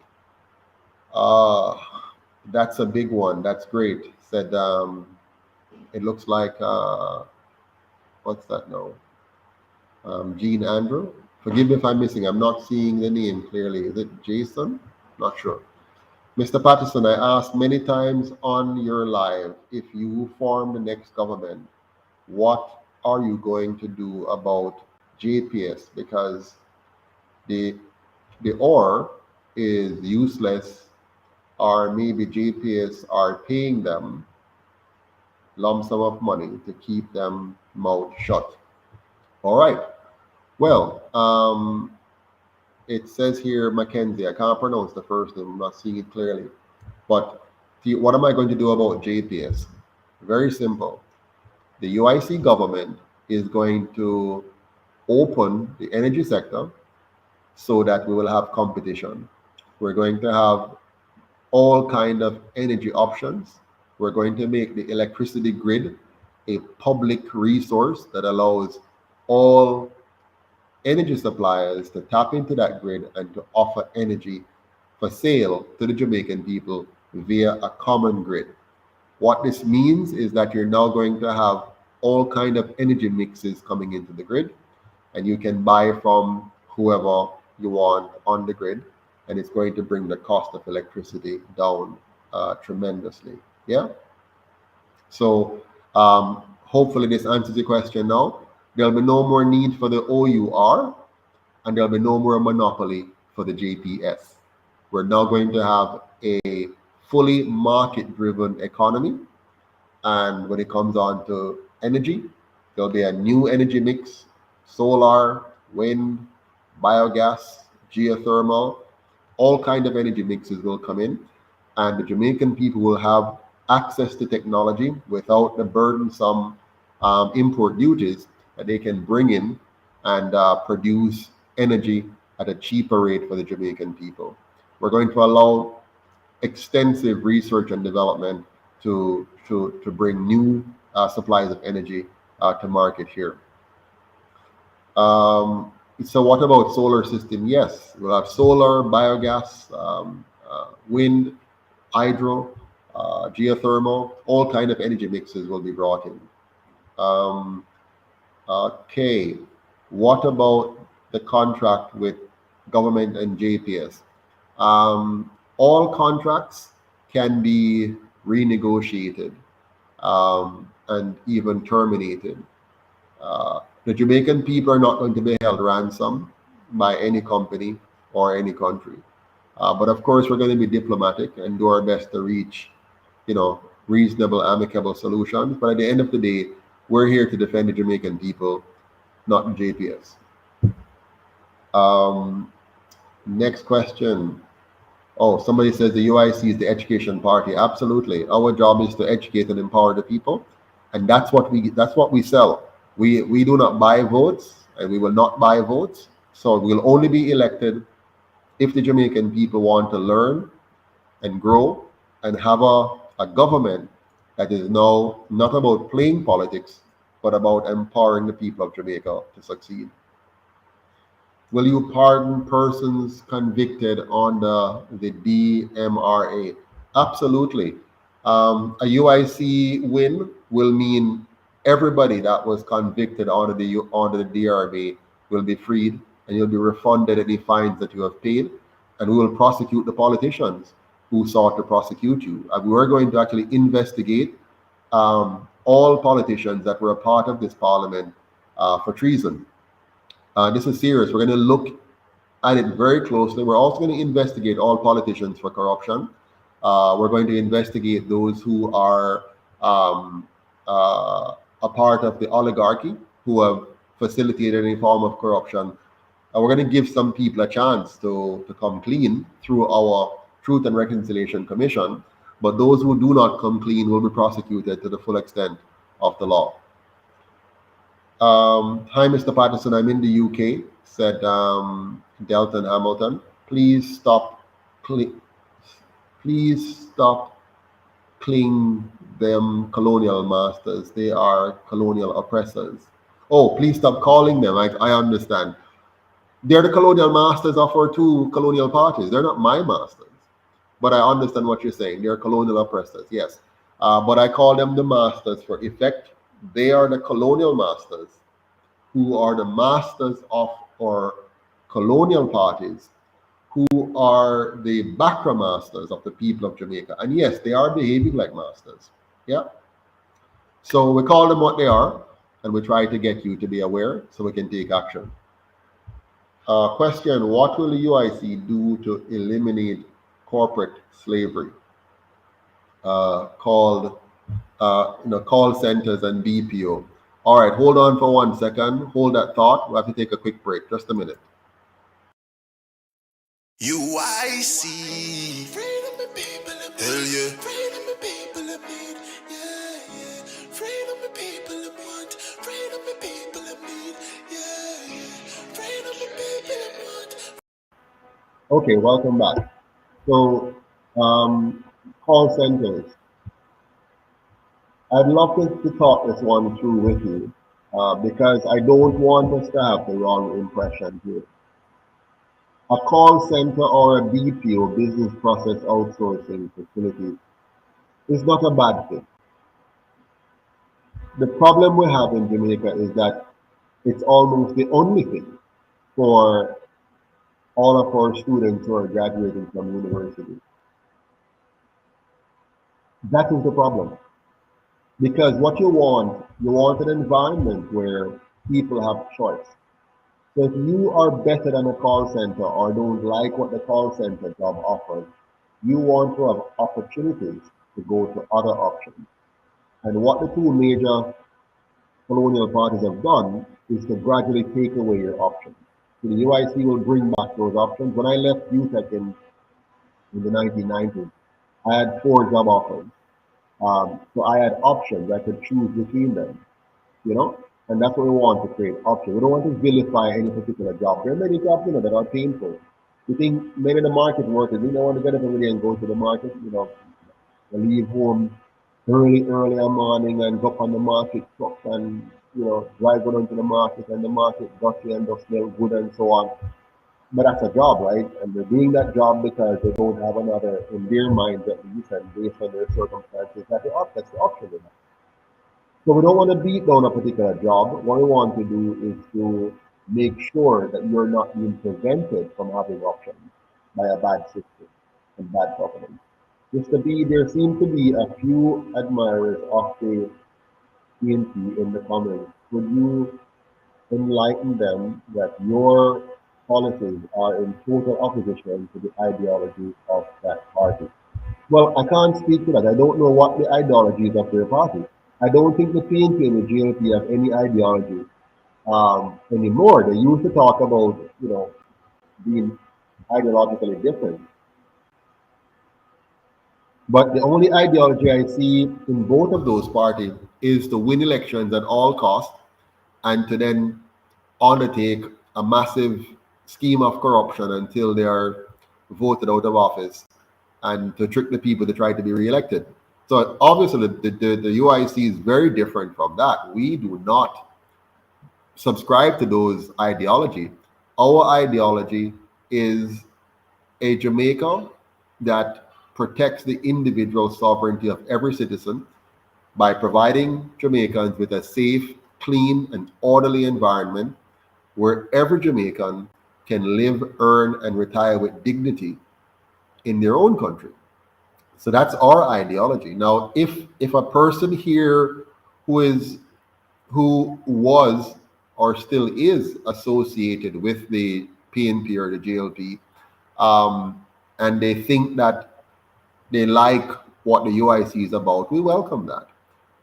Uh, that's a big one. That's great. Said it looks like what's that now? Jean Andrew. Forgive me if I'm missing. I'm not seeing the name clearly. Is it Jason? Not sure. Mr. Patterson, I asked many times on your live, if you form the next government, what are you going to do about JPS? Because the ore is useless, or maybe JPS are paying them lump sum of money to keep them mouth shut. All right. Well, it says here Mackenzie. I can't pronounce the first name. I'm not seeing it clearly. But what am I going to do about JPS? Very simple. The UIC government is going to open the energy sector so that we will have competition. We're going to have all kind of energy options. We're going to make the electricity grid a public resource that allows all energy suppliers to tap into that grid and to offer energy for sale to the Jamaican people via a common grid. What this means is that you're now going to have all kind of energy mixes coming into the grid, and you can buy from whoever you want on the grid, and it's going to bring the cost of electricity down tremendously. Yeah. So hopefully this answers your question now. There'll be no more need for the OUR, and there'll be no more monopoly for the JPS. We're now going to have a fully market-driven economy. And when it comes on to energy, there'll be a new energy mix: solar, wind, biogas, geothermal, all kind of energy mixes will come in. And the Jamaican people will have access to technology without the burdensome import duties that they can bring in and produce energy at a cheaper rate for the Jamaican people. We're going to allow extensive research and development to bring new supplies of energy to market here. So what about solar system? Yes, we'll have solar, biogas, wind, hydro, geothermal, all kind of energy mixes will be brought in. Okay, what about the contract with government and JPS? All contracts can be renegotiated and even terminated. The Jamaican people are not going to be held ransom by any company or any country. But of course, we're going to be diplomatic and do our best to reach, reasonable, amicable solutions. But at the end of the day, we're here to defend the Jamaican people, not the JPS. Next question. Oh, somebody says the UIC is the education party. Absolutely. Our job is to educate and empower the people, and that's what we sell. We do not buy votes, and we will not buy votes. So we'll only be elected if the Jamaican people want to learn and grow and have a government that is now not about playing politics, but about empowering the people of Jamaica to succeed. Will you pardon persons convicted under the DMRA? Absolutely. A UIC win will mean everybody that was convicted under the DRV will be freed, and you'll be refunded any fines that you have paid, and we will prosecute the politicians who sought to prosecute you. And we're going to actually investigate all politicians that were a part of this parliament for treason. This is serious. We're going to look at it very closely. We're also going to investigate all politicians for corruption. We're going to investigate those who are um, a part of the oligarchy who have facilitated any form of corruption. And we're going to give some people a chance to come clean through our Truth and Reconciliation Commission. But those who do not come clean will be prosecuted to the full extent of the law. Hi, Mr. Patterson. I'm in the UK, said Delton Hamilton. Please stop calling them colonial masters. They are colonial oppressors. Oh, please stop calling them. I understand. They're the colonial masters of our two colonial parties. They're not my masters. But I understand what you're saying. They're colonial oppressors, yes. But I call them the masters for effect. They are the colonial masters who are the masters of our colonial parties, who are the background masters of the people of Jamaica. And yes, they are behaving like masters. Yeah. So we call them what they are, and we try to get you to be aware so we can take action. Question: what will the UIC do to eliminate corporate slavery? Called call centers and BPO. All right, hold on for 1 second. Hold that thought. We'll have to take a quick break. Just a minute. UIC. Freedom the people of need. Hell yeah. Freedom the people of need. Yeah, yeah. Freedom the people of want. Freedom the people of need. Yeah, yeah. Freedom the people of want. Okay, welcome back. So, call centers. I'd love to talk this one through with you because I don't want us to have the wrong impression here. A call center or a BPO, business process outsourcing facility, is not a bad thing. The problem we have in Jamaica is that it's almost the only thing for all of our students who are graduating from university. That is the problem. Because what you want an environment where people have choice. So if you are better than a call center or don't like what the call center job offers, you want to have opportunities to go to other options. And what the two major colonial parties have done is to gradually take away your options. So the UIC will bring back those options. When I left UTEC in the 1990s, I had 4 job offers. So I had options. I could choose between them, you know, and that's what we want to create options. We don't want to vilify any particular job. There are many jobs, that are painful. You think many of the market workers, they don't want to get up every day and go to the market, they leave home early in the morning and go up on the market truck and, drive down to the market and the market dirty and don't smell good and so on. But that's a job, right? And they're doing that job because they don't have another in their minds at least and based on their circumstances. That's the option they have. So we don't want to beat down a particular job. What we want to do is to make sure that you're not being prevented from having options by a bad system and bad governance. There seem to be a few admirers of the PNP in the comments. Would you enlighten them that your policies are in total opposition to the ideology of that party? Well, I can't speak to that. I don't know what the ideology is of their party. I don't think the PNP and the GLP have any ideology anymore. They used to talk about, being ideologically different. But the only ideology I see in both of those parties is to win elections at all costs and to then undertake a massive scheme of corruption until they are voted out of office and to trick the people to try to be reelected. So obviously the UIC is very different from that. We do not subscribe to those ideology. Our ideology is a Jamaica that protects the individual sovereignty of every citizen, by providing Jamaicans with a safe, clean, and orderly environment where every Jamaican can live, earn, and retire with dignity in their own country. So that's our ideology. Now, if a person here who is who was or still is associated with the PNP or the JLP, um, and they think that they like what the UIC is about, we welcome that.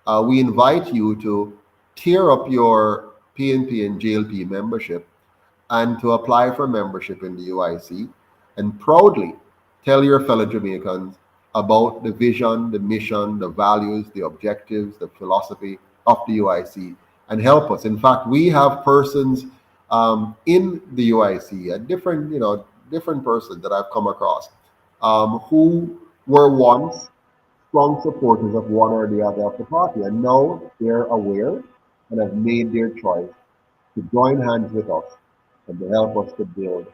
We invite you to tear up your PNP and JLP membership and to apply for membership in the UIC and proudly tell your fellow Jamaicans about the vision, the mission, the values, the objectives, the philosophy of the UIC and help us. In fact, we have persons in the UIC, a different, different persons that I've come across who were once strong supporters of one or the other of the party, and now they're aware and have made their choice to join hands with us and to help us to build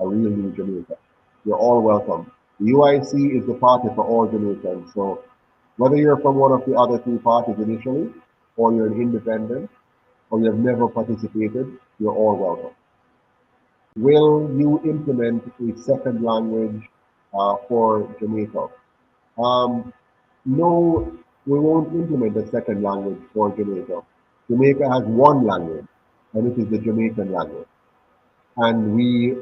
a real new Jamaica. You're all welcome. The UIC is the party for all Jamaicans. So whether you're from one of the other two parties initially, or you're an independent, or you have never participated, you're all welcome. Will you implement a second language for Jamaica? Um, no, we won't implement a second language for Jamaica. Jamaica has one language, and it is the Jamaican language. And we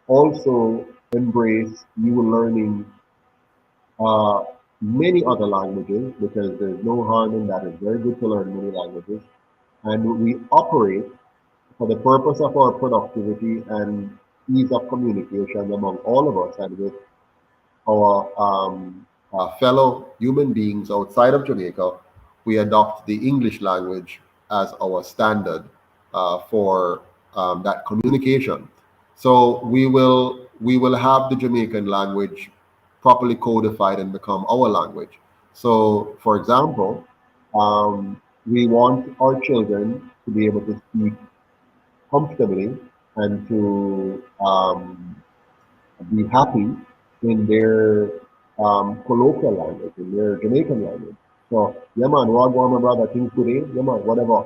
also embrace new learning uh, many other languages because there's no harm in that. It's very good to learn many languages. And we operate for the purpose of our productivity and ease of communication among all of us and with our fellow human beings outside of Jamaica, we adopt the English language as our standard for that communication. So we will have the Jamaican language properly codified and become our language. So, for example, we want our children to be able to speak comfortably and to be happy in their colloquial language, in their Jamaican language. So, yeah man, wagwan my brother, things today, yeah man, whatever.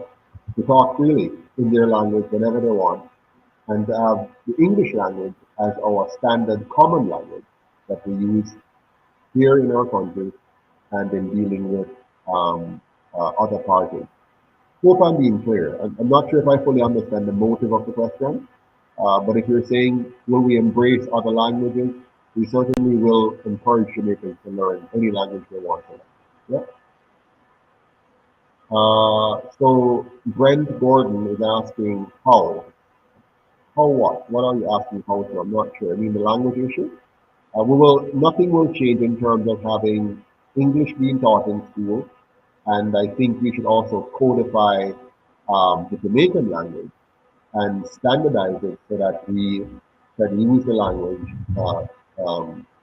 To talk freely in their language whenever they want. And to have the English language as our standard common language that we use here in our country and in dealing with other parties. Hope I'm being clear. I'm not sure if I fully understand the motive of the question, but if you're saying, will we embrace other languages? We certainly will encourage Jamaicans to learn any language they want to learn. Yeah. So Brent Gordon is asking how. How what? What are you asking how to? I'm not sure. I mean the language issue. Nothing will change in terms of having English being taught in school, and I think we should also codify the Jamaican language and standardize it so that we can use the language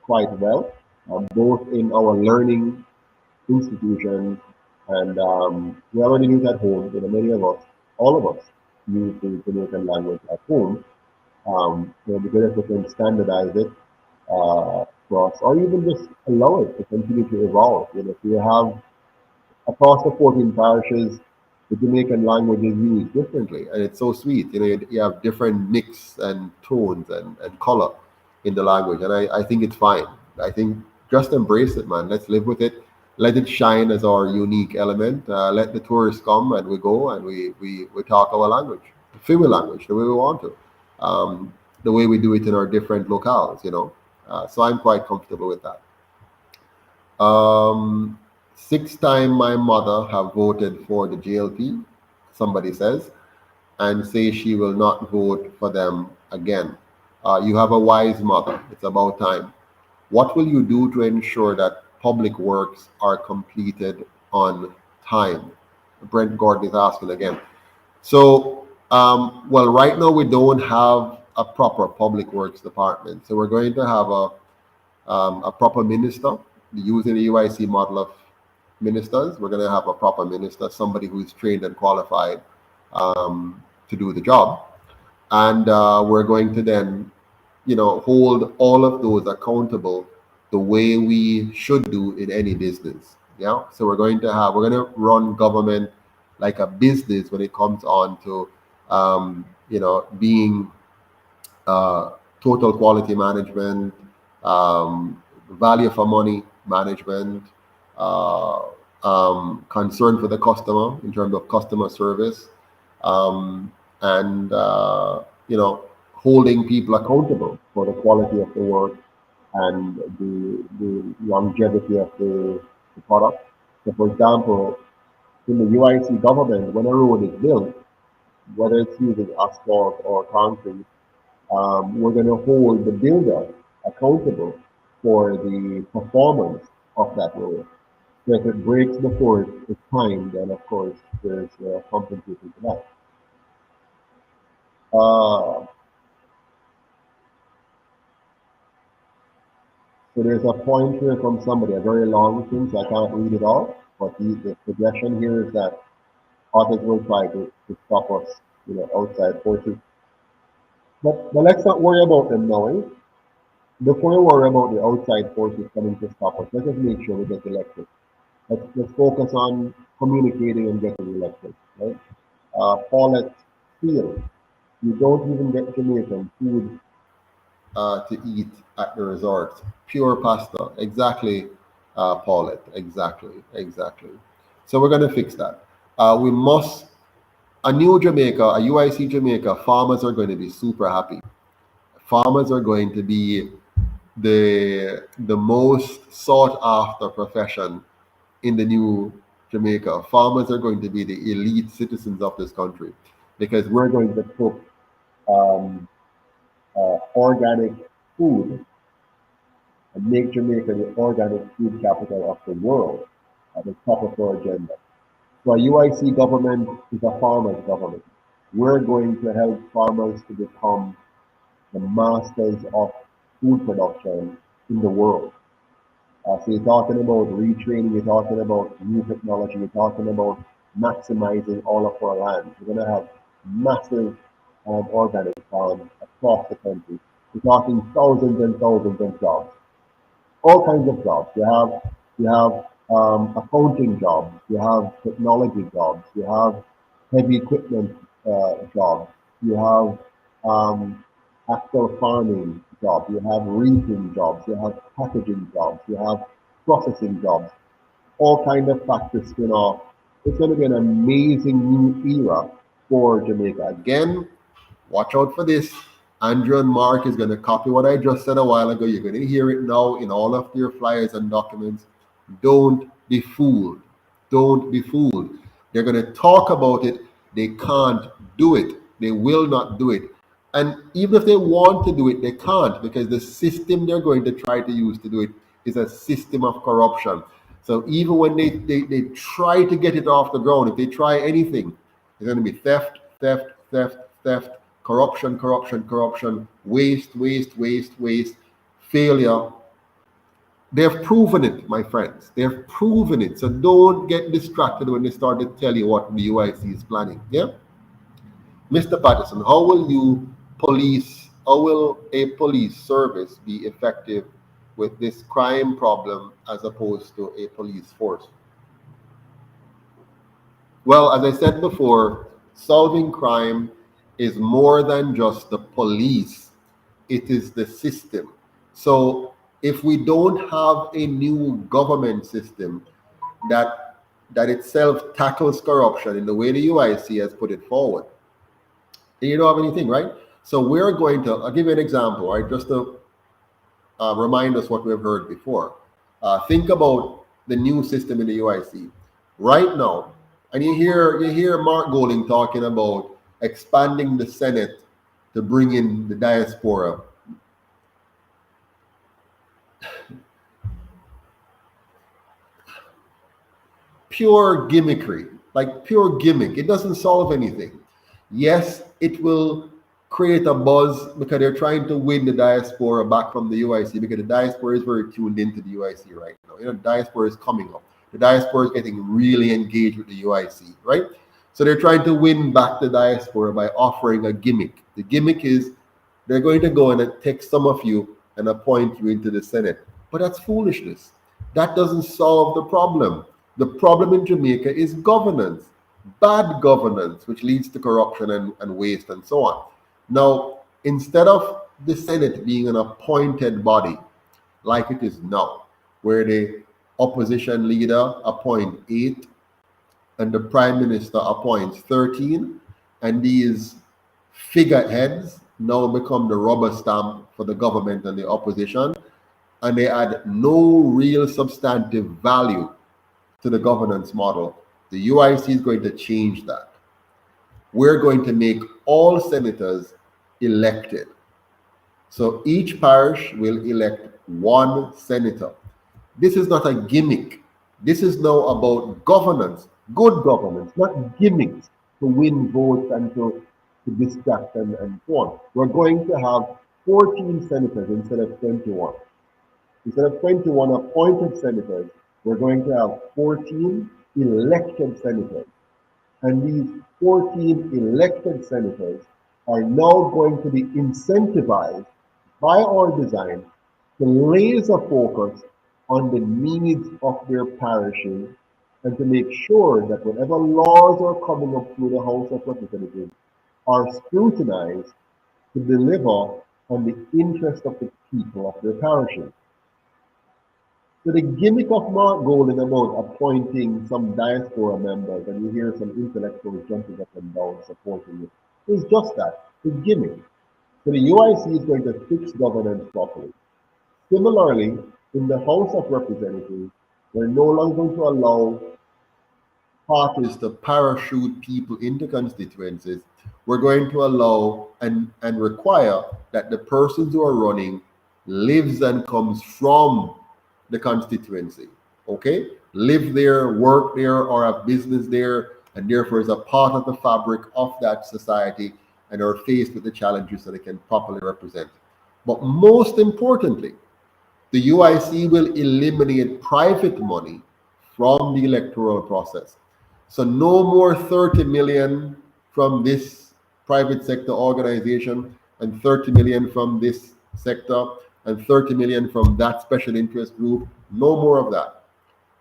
quite well, both in our learning institutions and we already use at home. Many of us, all of us, use the Jamaican language at home. So it'd be good if we can standardize it for us, or even just allow it to continue to evolve. If you have across the 14 parishes, the Jamaican language is used differently, and it's so sweet. You have different mix and tones and color in the language, and I think it's fine. I think just embrace it, man. Let's live with it. Let it shine as our unique element. Let the tourists come and we go and we talk our language, family language, the way we want to, the way we do it in our different locales. So I'm quite comfortable with that. Um, Sixth time my mother have voted for the JLP, somebody says, and say she will not vote for them again. You have a wise mother. It's about time. What will you do to ensure that public works are completed on time? Brent Gordon is asking again. So, well, right now we don't have a proper public works department. So we're going to have a proper minister using the UIC model of ministers. We're going to have a proper minister, somebody who's trained and qualified to do the job. And we're going to then, hold all of those accountable the way we should do in any business. Yeah, so we're going to run government like a business when it comes on to being uh, total quality management, value for money management, uh, concern for the customer in terms of customer service, and holding people accountable for the quality of the work and the longevity of the product. So, for example, in the UIC government, when a road is built, whether it's using asphalt or concrete, we're going to hold the builder accountable for the performance of that road. So if it breaks before it's time, then of course there's compensation for that. Uh, so there's a point here from somebody, a very long thing, so I can't read it all. But the suggestion here is that others will try to stop us, outside forces. But let's not worry about them now. Eh? Before we worry about the outside forces coming to stop us, let's just make sure we get elected. Let's focus on communicating and getting elected, right? Paulette Field, you don't even get Jamaican food to eat at the resort. Pure pasta, exactly, Paulette, exactly. So we're going to fix that. We must, a new Jamaica, a UIC Jamaica, farmers are going to be super happy. Farmers are going to be the most sought after profession in the new Jamaica. Farmers are going to be the elite citizens of this country because we're going to cook um, organic food and make Jamaica the organic food capital of the world at the top of our agenda. So a UIC government is a farmers government. We're going to help farmers to become the masters of food production in the world. So you're talking about retraining, you're talking about new technology, you're talking about maximizing all of our land. We're going to have massive organic farms across the country. We're talking thousands and thousands of jobs, all kinds of jobs. You have accounting jobs, you have technology jobs, you have heavy equipment jobs, you have actual farming jobs, you have reaping jobs, you have packaging jobs, you have processing jobs, all kind of factors spin off. It's going to be an amazing new era for Jamaica. Again, watch out for this. Andrew and Mark is going to copy what I just said a while ago. You're going to hear it now in all of their flyers and documents. Don't be fooled. Don't be fooled. They're going to talk about it. They can't do it. They will not do it. And even if they want to do it, they can't because the system they're going to try to use to do it is a system of corruption. So even when they try to get it off the ground, if they try anything, it's going to be theft, theft, theft, theft, corruption, waste, failure. They've proven it, my friends. They've proven it. So don't get distracted when they start to tell you what the UIC is planning. Yeah? Mr. Patterson, how will a police service be effective with this crime problem as opposed to a police force? Well, as I said before, solving crime is more than just the police, it is the system. So if we don't have a new government system that itself tackles corruption in the way the UIC has put it forward, then you don't have anything, right? So we're going to, I'll give you an example, right? Just to remind us what we've heard before. Think about the new system in the UIC right now, and you hear Mark Golding talking about expanding the Senate to bring in the diaspora. Pure gimmickry, like pure gimmick. It doesn't solve anything. Yes, it will create a buzz because they're trying to win the diaspora back from the UIC because the diaspora is very tuned into the UIC right now. The diaspora is coming up. The diaspora is getting really engaged with the UIC, right? So they're trying to win back the diaspora by offering a gimmick. The gimmick is they're going to go and take some of you and appoint you into the Senate. But that's foolishness. That doesn't solve the problem. The problem in Jamaica is governance, bad governance, which leads to corruption and waste and so on. Now, instead of the Senate being an appointed body like it is now, where the opposition leader appoints 8 and the prime minister appoints 13, and these figureheads now become the rubber stamp for the government and the opposition, and they add no real substantive value to the governance model. The UIC is going to change that. We're going to make all senators elected. So each parish will elect one senator. This is not a gimmick. This is now about governance, good governance, not gimmicks to win votes and to distract and so on. We're going to have 14 senators instead of 21. Instead of 21 appointed senators, we're going to have 14 elected senators. And these 14 elected senators are now going to be incentivized by our design to laser focus on the needs of their parishes and to make sure that whatever laws are coming up through the House of Representatives are scrutinized to deliver on the interest of the people of their parishes. So the gimmick of Mark Golden about appointing some diaspora members, and you hear some intellectuals jumping up and down supporting it, is just that, the gimmick. So the UIC is going to fix governance properly. Similarly, in the House of Representatives, we're no longer going to allow parties to parachute people into constituencies. We're going to allow and require that the persons who are running lives and comes from the constituency, okay? Live there, work there, or have business there, and therefore is a part of the fabric of that society and are faced with the challenges that they can properly represent. But most importantly, the UIC will eliminate private money from the electoral process. So no more 30 million from this private sector organization and 30 million from this sector and 30 million from that special interest group. No more of that.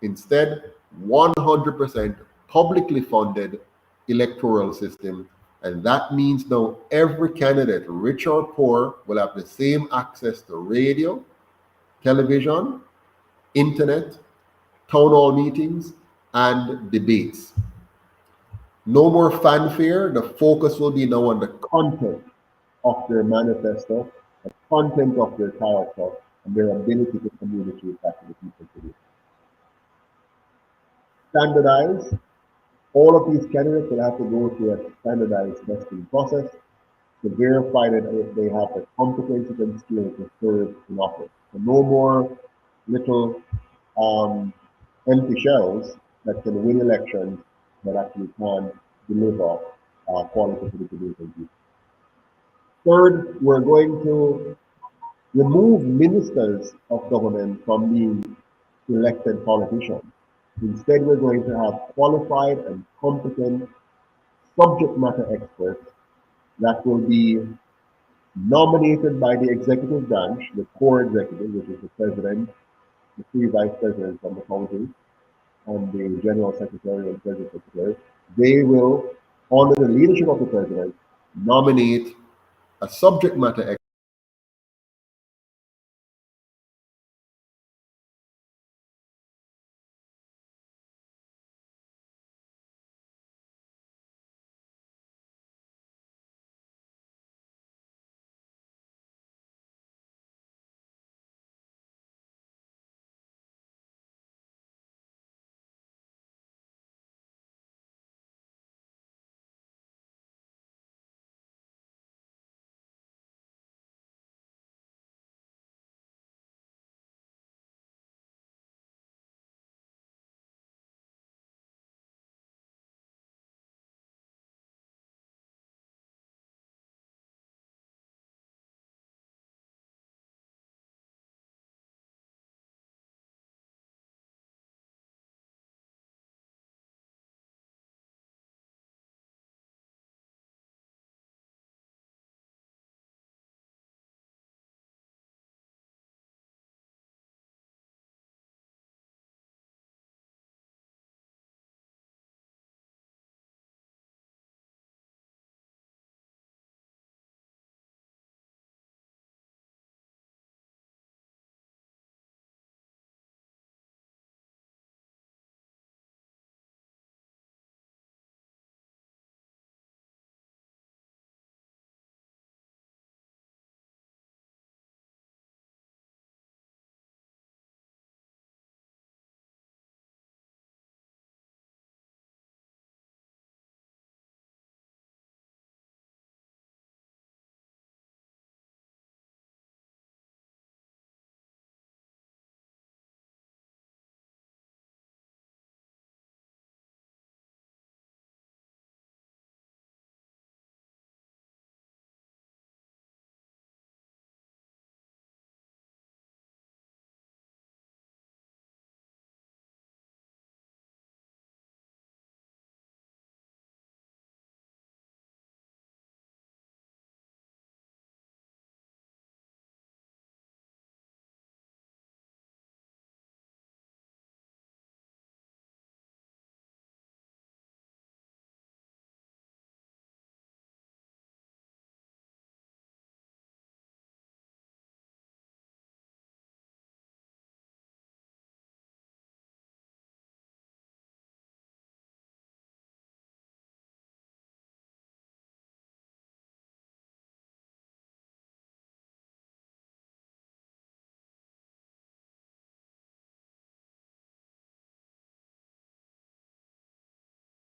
Instead, 100% publicly funded electoral system. And that means now every candidate, rich or poor, will have the same access to radio, television, internet, town hall meetings, and debates. No more fanfare. The focus will be now on the content of their manifesto, the content of their character, and their ability to communicate that to the people today. Standardize. All of these candidates will have to go through a standardized testing process to verify that they have the competencies and skills to serve in office. So no more little empty shells that can win elections but actually can't deliver quality to the people. Third, we're going to remove ministers of government from being elected politicians. Instead, we're going to have qualified and competent subject matter experts that will be nominated by the executive branch, the core executive, which is the president, the 3 vice presidents from the county, and the general secretary and president secretary. They will, under the leadership of the president, nominate a subject matter expert